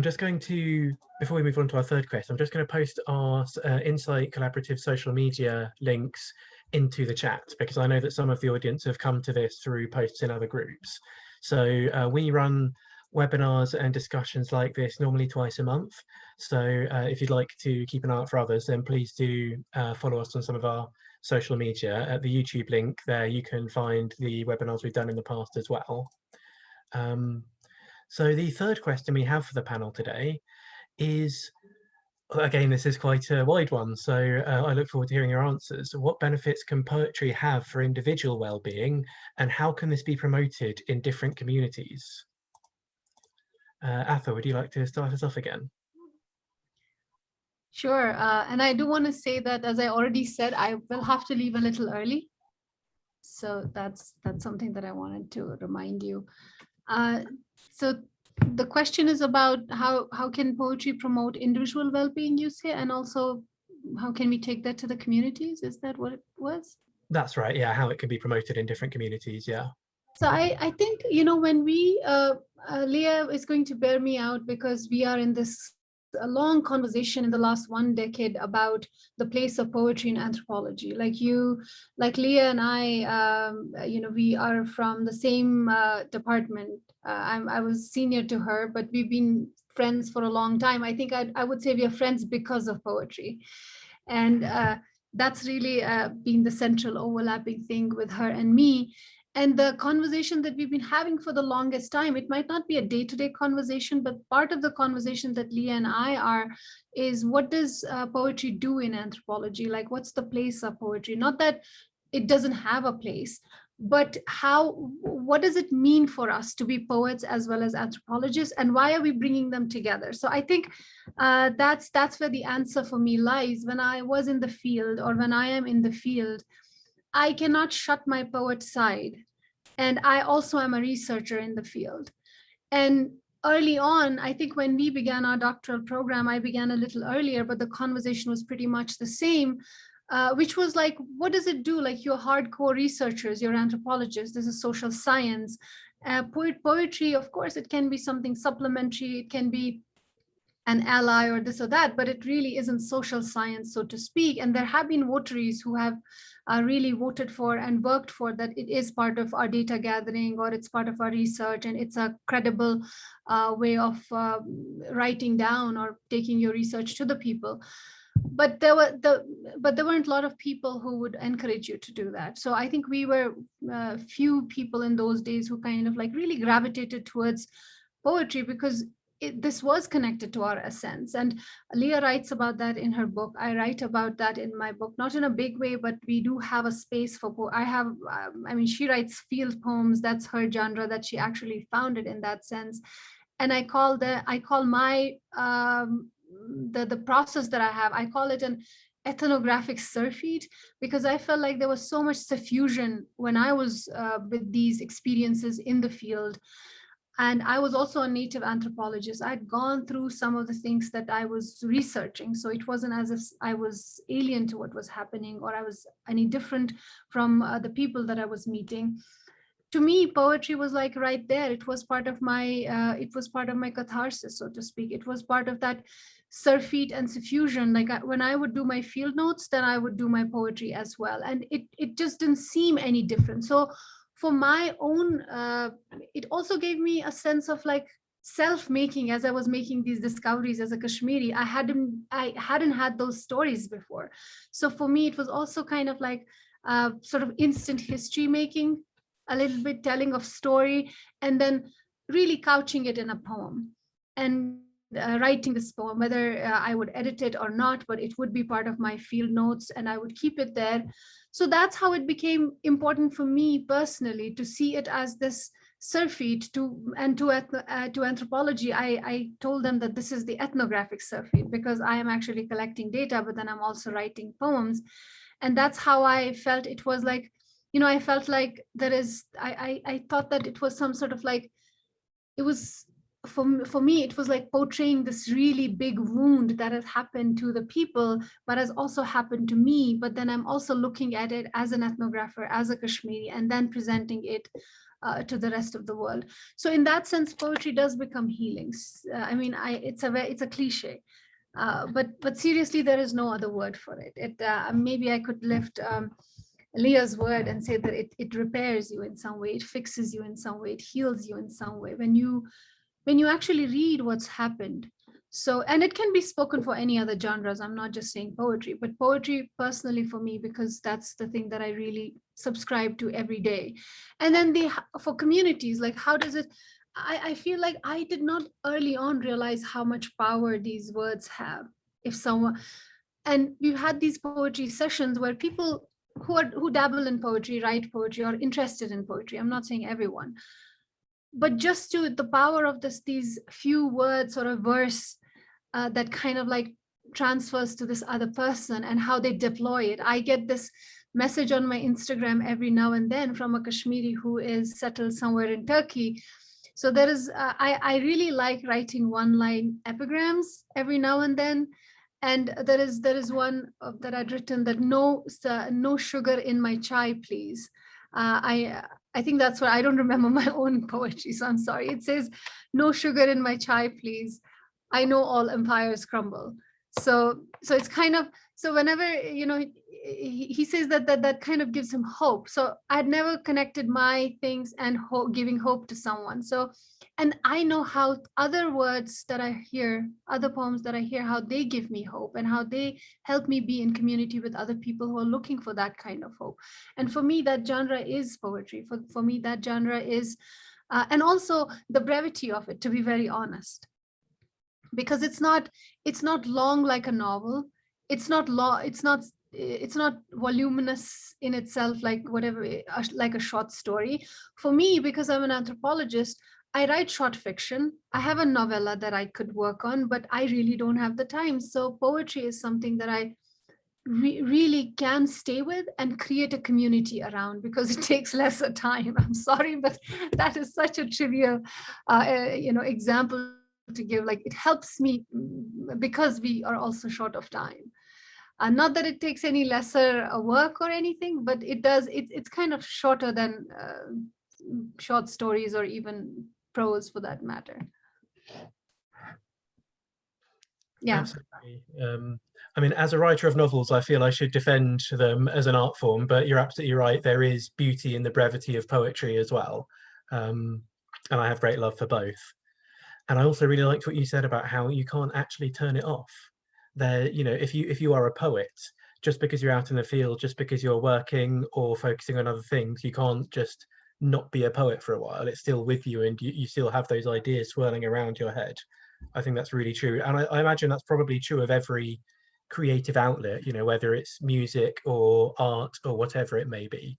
just going to, before we move on to our third question, I'm just going to post our Insight Collaborative social media links into the chat, because I know that some of the audience have come to this through posts in other groups. So we run webinars and discussions like this normally twice a month. So if you'd like to keep an eye out for others, then please do follow us on some of our social media. At the YouTube link there, you can find the webinars we've done in the past as well. So the third question we have for the panel today is, again, this is quite a wide one, so I look forward to hearing your answers. What benefits can poetry have for individual well-being, and how can this be promoted in different communities? Atha, would you like to start us off again? Sure, and I do want to say that, as I already said, I will have to leave a little early. So that's something that I wanted to remind you. So the question is about how can poetry promote individual well-being, you say, and also how can we take that to the communities? Is that what it was? That's right, yeah, how it can be promoted in different communities, yeah. So I think, you know, when we, Leah is going to bear me out, because we are in this a long conversation in the last 1 decade about the place of poetry in anthropology. Like Leah and I, you know, we are from the same department. I was senior to her, but we've been friends for a long time. I think I would say we are friends because of poetry. And that's really been the central overlapping thing with her and me. And the conversation that we've been having for the longest time, it might not be a day-to-day conversation, but part of the conversation that Leah and I are is, what does poetry do in anthropology? Like, what's the place of poetry? Not that it doesn't have a place, but what does it mean for us to be poets as well as anthropologists, and why are we bringing them together? So I think that's where the answer for me lies. When I was in the field, or when I am in the field, I cannot shut my poet side. And I also am a researcher in the field. And early on, I think when we began our doctoral program, I began a little earlier, but the conversation was pretty much the same, which was like, what does it do? Like, you're hardcore researchers, you're anthropologists, this is social science. Poetry, of course, it can be something supplementary, it can be an ally or this or that, but it really isn't social science, so to speak. And there have been votaries who have really voted for and worked for that it is part of our data gathering, or it's part of our research, and it's a credible way of writing down or taking your research to the people. But there weren't a lot of people who would encourage you to do that. So I think we were few people in those days who kind of like really gravitated towards poetry, because this was connected to our essence. And Leah writes about that in her book. I write about that in my book, not in a big way, but we do have a space for I mean, she writes field poems. That's her genre that she actually founded in that sense. And I call my the process that I have, I call it an ethnographic surfeit, because I felt like there was so much suffusion when I was with these experiences in the field. And I was also a native anthropologist. I'd gone through some of the things that I was researching. So it wasn't as if I was alien to what was happening, or I was any different from the people that I was meeting. To me, poetry was like right there. It was part of my catharsis, so to speak. It was part of that surfeit and suffusion. Like when I would do my field notes, then I would do my poetry as well. And it just didn't seem any different. So for my own, it also gave me a sense of like self-making as I was making these discoveries as a Kashmiri. I hadn't had those stories before. So for me, it was also kind of like sort of instant history making, a little bit telling of story, and then really couching it in a poem. And writing this poem, whether I would edit it or not, but it would be part of my field notes and I would keep it there. So that's how it became important for me personally to see it as this surfeit to anthropology. I told them that this is the ethnographic surfeit because I am actually collecting data, but then I'm also writing poems. And that's how I felt. It was like, I felt like I thought that it was some sort of like, it was for me, it was like portraying this really big wound that has happened to the people, but has also happened to me. But then I'm also looking at it as an ethnographer, as a Kashmiri, and then presenting it to the rest of the world. So in that sense, poetry does become healings. I mean, it's a cliche, but seriously, there is no other word for it. Maybe I could lift Leah's word and say that it repairs you in some way, it fixes you in some way, it heals you in some way when you actually read what's happened. So, and it can be spoken for any other genres. I'm not just saying poetry, but poetry personally for me, because that's the thing that I really subscribe to every day. And then for communities, like how does it, I feel like I did not early on realize how much power these words have. If someone, and we've had these poetry sessions where people who dabble in poetry, write poetry, or interested in poetry. I'm not saying everyone, but just to the power of these few words or a verse that kind of like transfers to this other person and how they deploy it. I get this message on my Instagram every now and then from a Kashmiri who is settled somewhere in Turkey. So there is, I really like writing one-line epigrams every now and then. And there is one that I'd written that no sugar in my chai, please. I think that's what, I don't remember my own poetry, so I'm sorry. It says, no sugar in my chai, please. I know all empires crumble. So it's kind of, so whenever, he says that kind of gives him hope. So I'd never connected my things and giving hope to someone. So, and I know how other words that I hear, other poems that I hear, how they give me hope and how they help me be in community with other people who are looking for that kind of hope. And for me, that genre is poetry. For me, that genre is, and also the brevity of it, to be very honest, because it's not long like a novel. It's not voluminous in itself, like whatever, like a short story. For me, because I'm an anthropologist, I write short fiction. I have a novella that I could work on, but I really don't have the time. So poetry is something that I really can stay with and create a community around, because it takes lesser time. I'm sorry, but that is such a trivial example to give. Like, it helps me because we are also short of time. Not that it takes any lesser work or anything, but it does. It's kind of shorter than short stories or even prose, for that matter. Yeah. Absolutely. I mean, as a writer of novels, I feel I should defend them as an art form, but you're absolutely right. There is beauty in the brevity of poetry as well. And I have great love for both. And I also really liked what you said about how you can't actually turn it off. There, if you are a poet, just because you're out in the field, just because you're working or focusing on other things, you can't just not be a poet for a while. It's still with you, and you still have those ideas swirling around your head. I think that's really true. And I imagine that's probably true of every creative outlet, whether it's music or art or whatever it may be.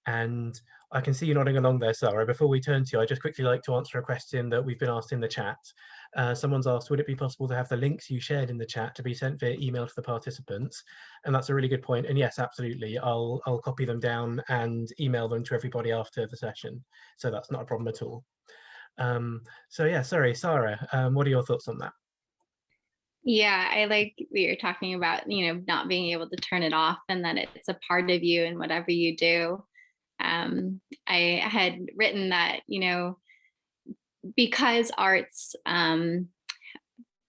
And I can see you nodding along there, Sarah. Before we turn to you, I'd just quickly like to answer a question that we've been asked in the chat. Someone's asked, would it be possible to have the links you shared in the chat to be sent via email to the participants? And that's a really good point. And yes, absolutely. I'll copy them down and email them to everybody after the session. So that's not a problem at all. So yeah, sorry, Sarah, what are your thoughts on that? Yeah, I like what you're talking about, not being able to turn it off, and that it's a part of you in whatever you do. I had written that, because arts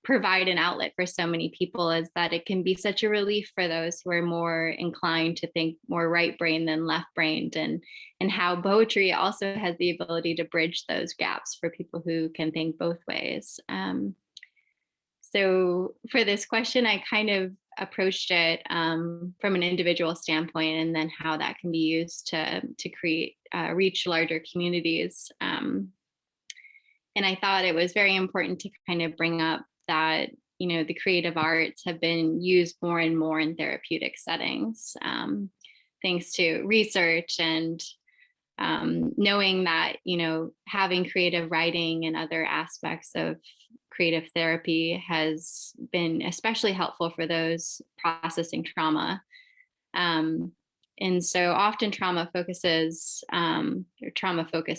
provide an outlet for so many people, is that it can be such a relief for those who are more inclined to think more right brain than left brained, and how poetry also has the ability to bridge those gaps for people who can think both ways. So for this question, I kind of approached it from an individual standpoint, and then how that can be used to create reach larger communities. And I thought it was very important to kind of bring up that, you know, the creative arts have been used more and more in therapeutic settings, thanks to research and knowing that, you know, having creative writing and other aspects of creative therapy has been especially helpful for those processing trauma. And so often trauma-focused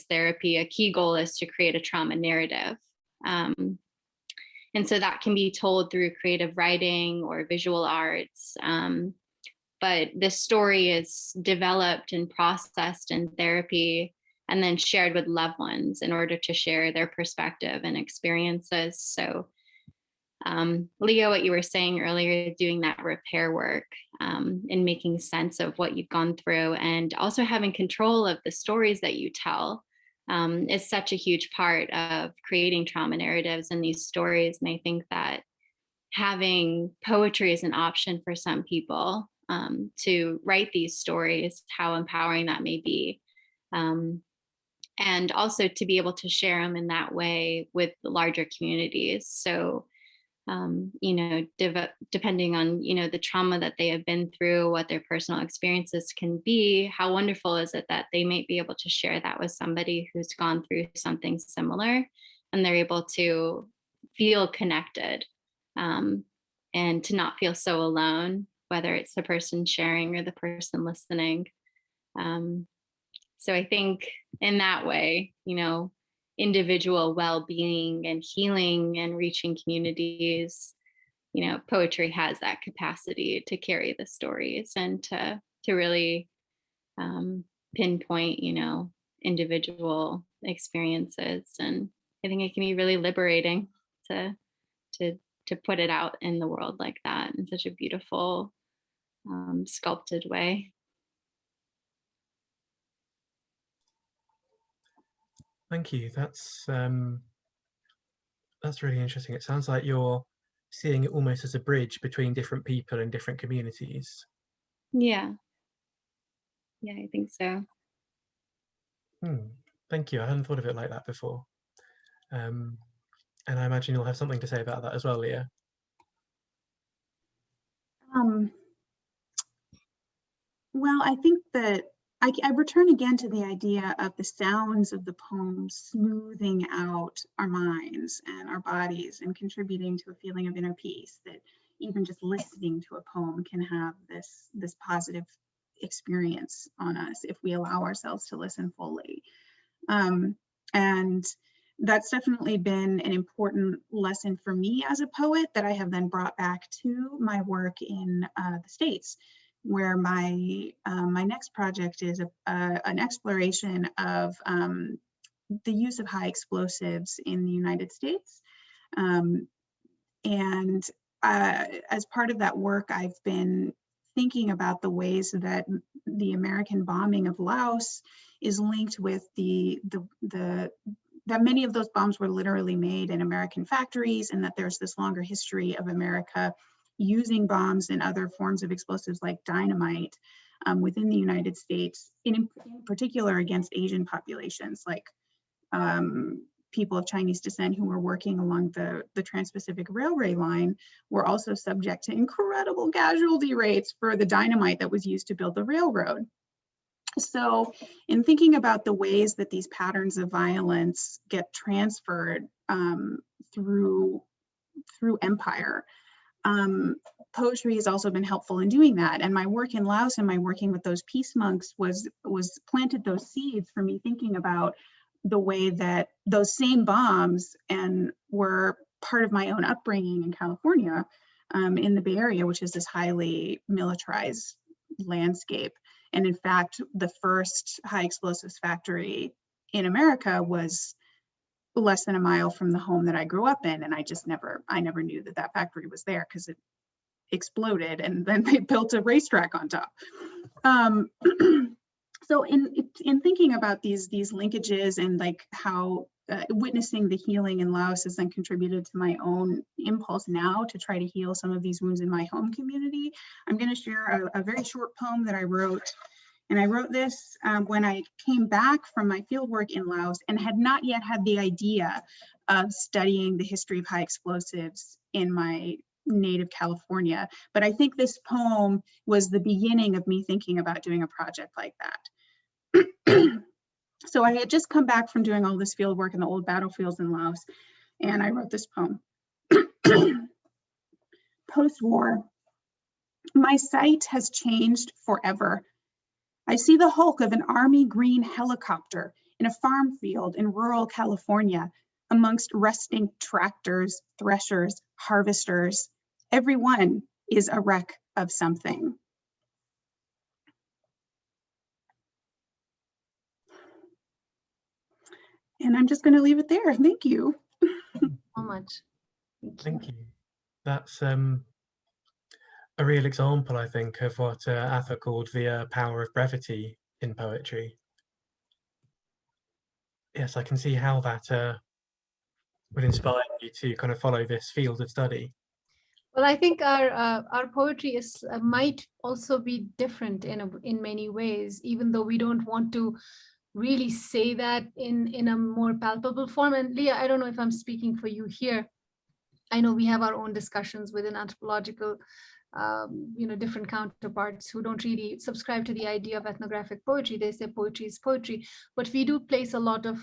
therapy, a key goal is to create a trauma narrative. And so that can be told through creative writing or visual arts. But this story is developed and processed in therapy and then shared with loved ones in order to share their perspective and experiences. So Leo, what you were saying earlier, doing that repair work and making sense of what you've gone through, and also having control of the stories that you tell is such a huge part of creating trauma narratives and these stories. And I think that having poetry is an option for some people to write these stories, how empowering that may be. And also to be able to share them in that way with larger communities. So you know, depending on, you know, the trauma that they have been through, what their personal experiences can be, how wonderful is it that they might be able to share that with somebody who's gone through something similar, and they're able to feel connected and to not feel so alone, whether it's the person sharing or the person listening. So I think in that way, you know, individual well-being and healing and reaching communities, you know, poetry has that capacity to carry the stories and to really pinpoint, you know, individual experiences. And I think it can be really liberating to put it out in the world like that in such a beautiful sculpted way. Thank you. That's really interesting. It sounds like you're seeing it almost as a bridge between different people and different communities. Yeah. Yeah, I think so. Thank you. I hadn't thought of it like that before. And I imagine you'll have something to say about that as well, Leah. Well, I think that I return again to the idea of the sounds of the poems smoothing out our minds and our bodies and contributing to a feeling of inner peace, that even just listening to a poem can have this positive experience on us if we allow ourselves to listen fully. And that's definitely been an important lesson for me as a poet that I have then brought back to my work in the States, where my next project is an exploration of the use of high explosives in the United States. And as part of that work, I've been thinking about the ways that the American bombing of Laos is linked with that many of those bombs were literally made in American factories, and that there's this longer history of America using bombs and other forms of explosives like dynamite within the United States, in particular against Asian populations, like people of Chinese descent who were working along the Trans-Pacific Railway line were also subject to incredible casualty rates for the dynamite that was used to build the railroad. So in thinking about the ways that these patterns of violence get transferred through empire, poetry has also been helpful in doing that. And my work in Laos and my working with those peace monks was planted those seeds for me thinking about the way that those same bombs and were part of my own upbringing in California, in the Bay Area, which is this highly militarized landscape. And in fact, the first high explosives factory in America was less than a mile from the home that I grew up in. And I never knew that factory was there because it exploded and then they built a racetrack on top. So in thinking about these linkages and like how witnessing the healing in Laos has then contributed to my own impulse now to try to heal some of these wounds in my home community, I'm going to share a very short poem that I wrote And I wrote this when I came back from my fieldwork in Laos and had not yet had the idea of studying the history of high explosives in my native California. But I think this poem was the beginning of me thinking about doing a project like that. So I had just come back from doing all this field work in the old battlefields in Laos, and I wrote this poem. Post-war, my sight has changed forever. I see the hulk of an army green helicopter in a farm field in rural California amongst resting tractors, threshers, harvesters. Every one is a wreck of something. And I'm just going to leave it there. Thank you. So much. Thank you. That's a real example, I think, of what Atha called the power of brevity in poetry. Yes, I can see how that would inspire you to kind of follow this field of study. Well, I think our poetry is might also be different in many ways, even though we don't want to really say that in a more palpable form. And Leah, I don't know if I'm speaking for you here. I know we have our own discussions within anthropological, different counterparts who don't really subscribe to the idea of ethnographic poetry. They say poetry is poetry, but we do place a lot of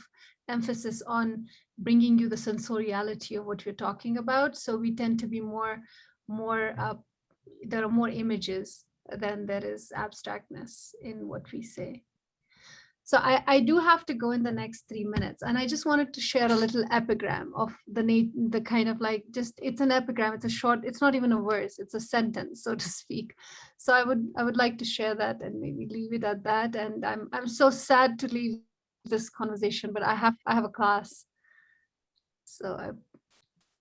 emphasis on bringing you the sensoriality of what you're talking about. So we tend to be more, there are more images than there is abstractness in what we say. So I do have to go in the next 3 minutes, and I just wanted to share a little epigram of the kind of like, just, it's an epigram, it's a short, it's not even a verse, it's a sentence, so to speak. So I would like to share that and maybe leave it at that. And I'm so sad to leave this conversation, but I have a class. So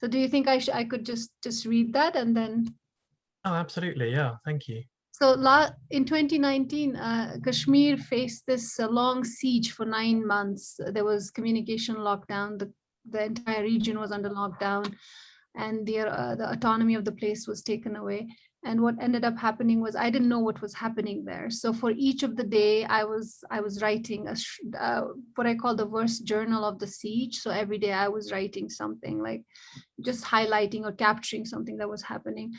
do you think I could just read that and then? Oh, absolutely, yeah, thank you. So in 2019, Kashmir faced this long siege for 9 months. There was communication lockdown. The entire region was under lockdown, and the autonomy of the place was taken away. And what ended up happening was I didn't know what was happening there. So for each of the day, I was writing what I call the verse journal of the siege. So every day I was writing something, like just highlighting or capturing something that was happening.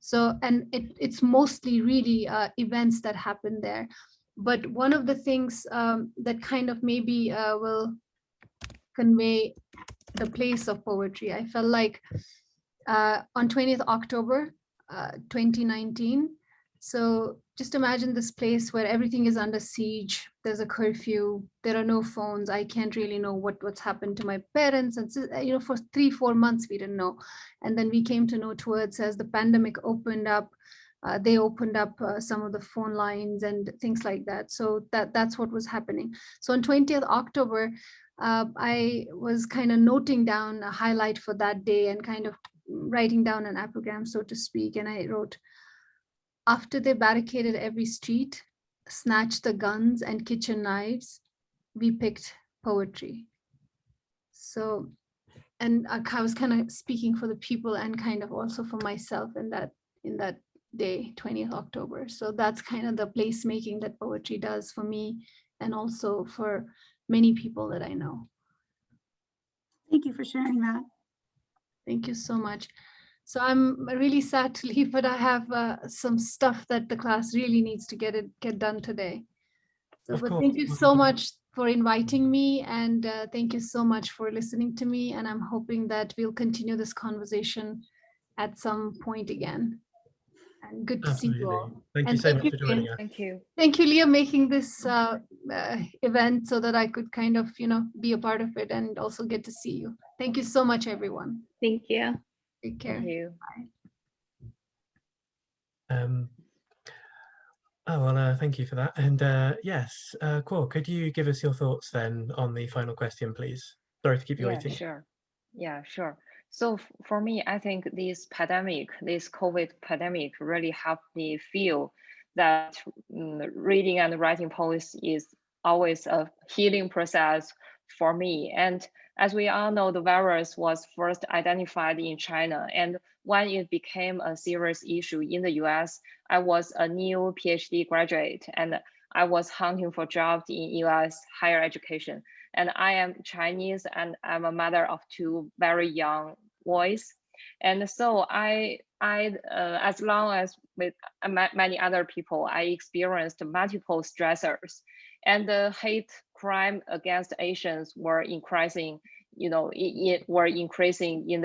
So, and it's mostly really events that happen there. But one of the things that kind of maybe will convey the place of poetry, I felt like on 20th October, 2019. So just imagine this place where everything is under siege. There's a curfew. There are no phones. I can't really know what's happened to my parents. And so, for 3-4 months, we didn't know. And then we came to know towards as the pandemic opened up, they opened up some of the phone lines and things like that. So that's what was happening. So on 20th October, I was kind of noting down a highlight for that day and kind of writing down an epigram, so to speak. And I wrote, after they barricaded every street, snatched the guns and kitchen knives, we picked poetry. So, and I was kind of speaking for the people and kind of also for myself in that day, 20th October. So that's kind of the placemaking that poetry does for me and also for many people that I know. Thank you for sharing that. Thank you so much. So I'm really sad to leave, but I have some stuff that the class really needs to get done today. So, but thank you so much for inviting me, and thank you so much for listening to me. And I'm hoping that we'll continue this conversation at some point again. And good to see you all. Thank you so much for joining us. Thank you. Thank you, Leah, making this event so that I could kind of, be a part of it and also get to see you. Thank you so much, everyone. Thank you. Take care. Thank you. Bye. Thank you for that. And yes, Kwok, could you give us your thoughts then on the final question, please? Sorry to keep you waiting. Sure. Yeah, sure. So for me, I think this COVID pandemic really helped me feel that reading and writing poems is always a healing process for me. And as we all know, the virus was first identified in China. And when it became a serious issue in the US, I was a new PhD graduate and I was hunting for jobs in US higher education. And I am Chinese and I'm a mother of two very young boys. And so I as long as with many other people, I experienced multiple stressors, and the hate crime against Asians were increasing. Were increasing in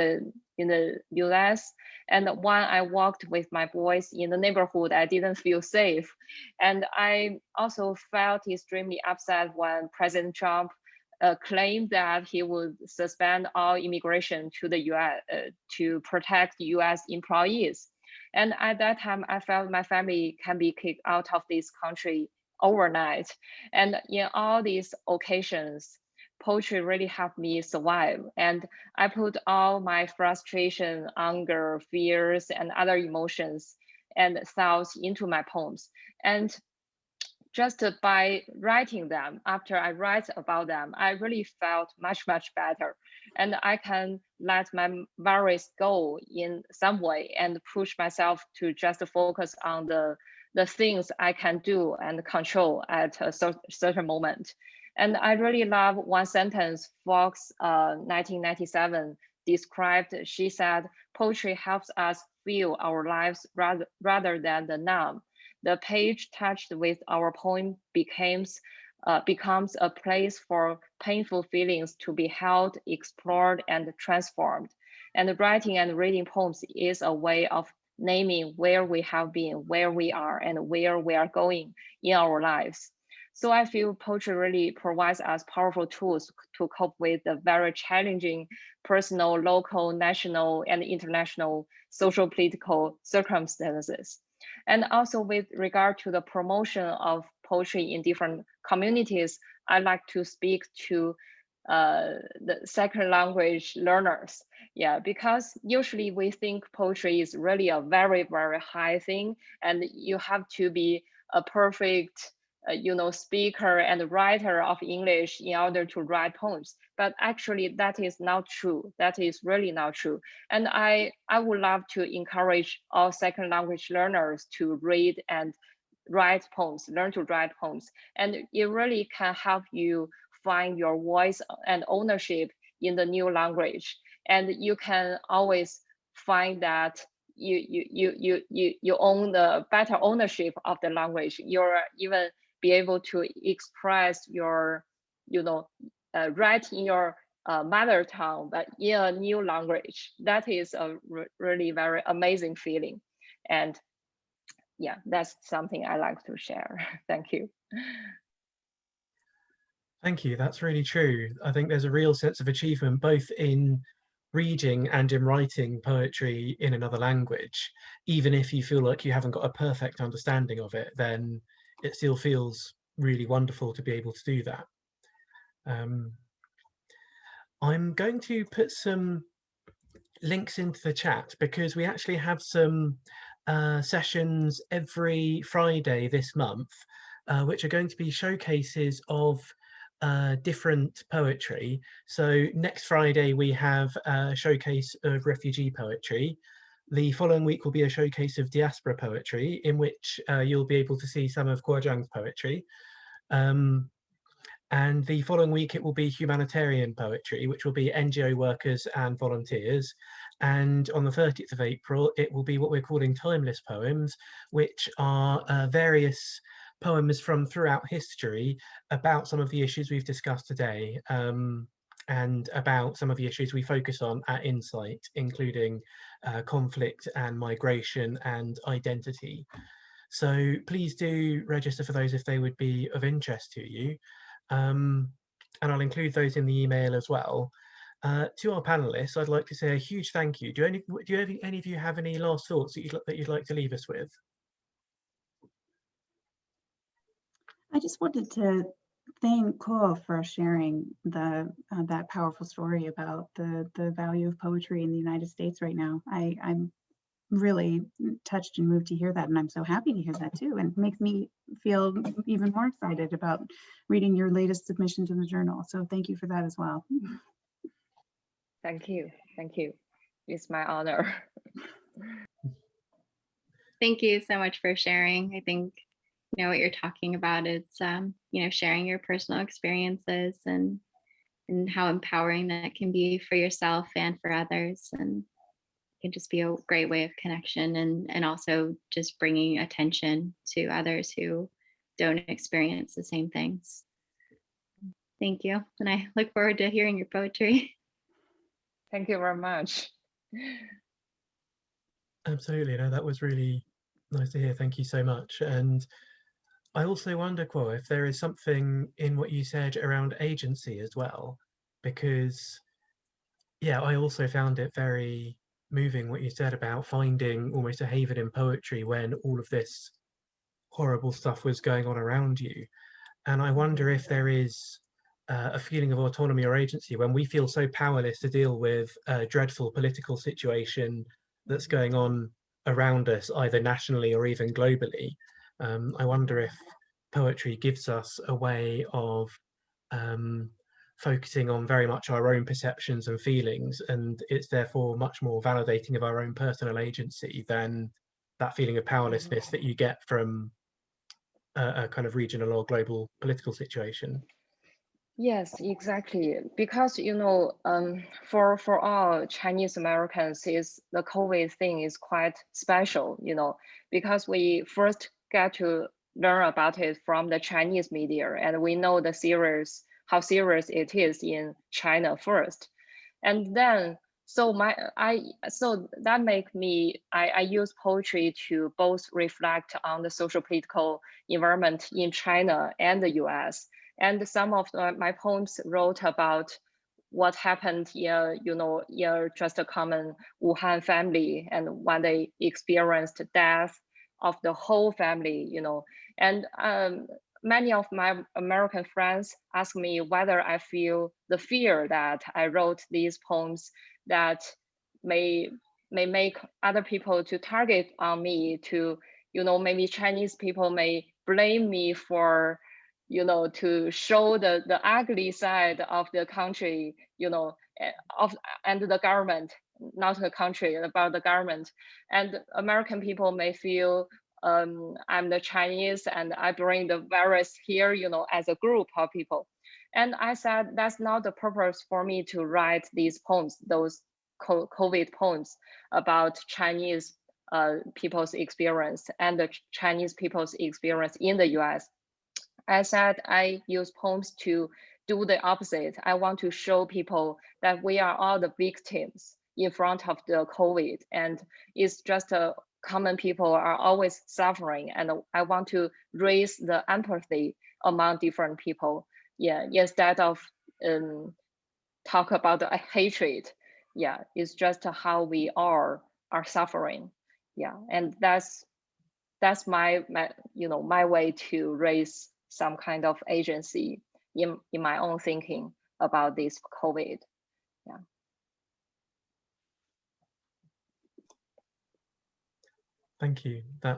the U.S. And when I walked with my boys in the neighborhood, I didn't feel safe, and I also felt extremely upset when President Trump claimed that he would suspend all immigration to the US to protect US employees. And at that time, I felt my family can be kicked out of this country overnight. And in all these occasions, poetry really helped me survive. And I put all my frustration, anger, fears, and other emotions and thoughts into my poems. And just by writing them, after I write about them, I really felt much, much better. And I can let my worries go in some way and push myself to just focus on the things I can do and control at a certain moment. And I really love one sentence Fox 1997 described. She said, poetry helps us feel our lives rather than the numb. The page touched with our poem becomes a place for painful feelings to be held, explored, and transformed. And writing and reading poems is a way of naming where we have been, where we are, and where we are going in our lives. So I feel poetry really provides us powerful tools to cope with the very challenging personal, local, national, and international social political circumstances. And also with regard to the promotion of poetry in different communities, I like to speak to the second language learners. Yeah, because usually we think poetry is really a very, very high thing, and you have to be a perfect speaker and writer of English in order to write poems. But actually that is not true. That is really not true. And I would love to encourage all second language learners to read and write poems, learn to write poems. And it really can help you find your voice and ownership in the new language. And you can always find that you own the better ownership of the language. You're even be able to express your, write in your mother tongue, but in a new language. That is a really very amazing feeling. And yeah, that's something I like to share. Thank you. Thank you. That's really true. I think there's a real sense of achievement both in reading and in writing poetry in another language. Even if you feel like you haven't got a perfect understanding of it, then it still feels really wonderful to be able to do that. I'm going to put some links into the chat because we actually have some sessions every Friday this month, which are going to be showcases of different poetry. So next Friday we have a showcase of refugee poetry. The following week will be a showcase of diaspora poetry, in which you'll be able to see some of Kuo Zhang's poetry. And the following week it will be humanitarian poetry, which will be NGO workers and volunteers. And on the 30th of April, it will be what we're calling timeless poems, which are various poems from throughout history about some of the issues we've discussed today, and about some of the issues we focus on at Insight, including conflict and migration and identity. So please do register for those if they would be of interest to you. And I'll include those in the email as well. To our panelists, I'd like to say a huge thank you. Do any of you have any last thoughts that you'd like to leave us with? I just wanted to thank Ko for sharing that powerful story about the value of poetry in the United States right now. I'm really touched and moved to hear that, and I'm so happy to hear that too, and it makes me feel even more excited about reading your latest submission to the journal. So thank you for that as well. Thank you. Thank you. It's my honor. Thank you so much for sharing. I think what you're talking about. It's sharing your personal experiences and how empowering that can be for yourself and for others, and it can just be a great way of connection, and also just bringing attention to others who don't experience the same things. Thank you, and I look forward to hearing your poetry. Thank you very much. Absolutely, no, that was really nice to hear. Thank you so much. And I also wonder, Kwa, if there is something in what you said around agency as well, because yeah, I also found it very moving what you said about finding almost a haven in poetry when all of this horrible stuff was going on around you. And I wonder if there is a feeling of autonomy or agency when we feel so powerless to deal with a dreadful political situation that's going on around us, either nationally or even globally. I wonder if poetry gives us a way of focusing on very much our own perceptions and feelings, and it's therefore much more validating of our own personal agency than that feeling of powerlessness that you get from a kind of regional or global political situation. Yes, exactly. Because for all Chinese Americans, is the COVID thing is quite special. Because we first get to learn about it from the Chinese media, and we know how serious it is in China first, and then so that make me I use poetry to both reflect on the social political environment in China and the US. And some of my poems wrote about what happened in just a common Wuhan family, and when they experienced death of the whole family, and many of my American friends ask me whether I feel the fear that I wrote these poems that may make other people to target on me, to maybe Chinese people may blame me for to show the ugly side of the country, and the government, not the country, about the government. And American people may feel I'm the Chinese and I bring the virus here, as a group of people. And I said, that's not the purpose for me to write these poems, those COVID poems about Chinese people's experience and the Chinese people's experience in the US. I said I use poems to do the opposite. I want to show people that we are all the victims in front of the COVID, and it's just common people are always suffering, and I want to raise the empathy among different people. Yeah, instead of talk about the hatred. Yeah, it's just how we are suffering. Yeah, and that's my way to raise some kind of agency in my own thinking about this COVID. Yeah. Thank you. I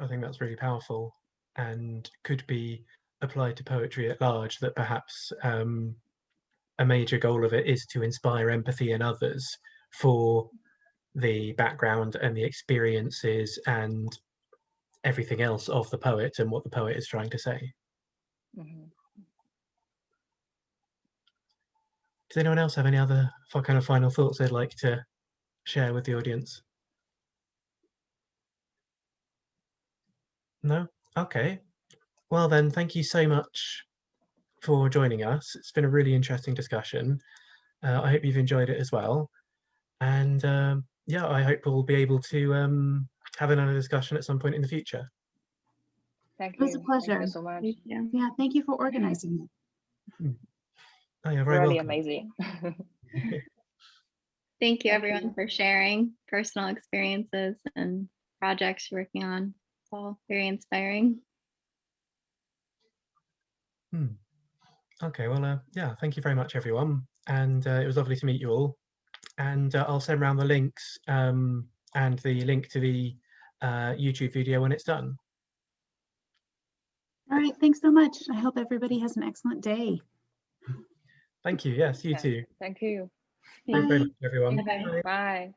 think that's really powerful, and could be applied to poetry at large, that perhaps a major goal of it is to inspire empathy in others for the background and the experiences and everything else of the poet and what the poet is trying to say. Mm-hmm. Does anyone else have any other kind of final thoughts they'd like to share with the audience? No? Okay. Well then, thank you so much for joining us. It's been a really interesting discussion. I hope you've enjoyed it as well. And yeah, I hope we'll be able to have another discussion at some point in the future. Thank It was you. a pleasure. Thank you so much. Yeah, thank you for organizing it. Oh, you're very Really welcome. amazing. Thank you, Thank everyone, you. for sharing personal experiences and projects you're working on. It's all very inspiring. Okay, well, yeah, thank you very much, everyone. And it was lovely to meet you all. And I'll send around the links and the link to the YouTube video when it's done. All right, thanks so much. I hope everybody has an excellent day. Thank you. Yes, you too. Thank you. Thank you very Bye. much, everyone. Bye-bye. Bye.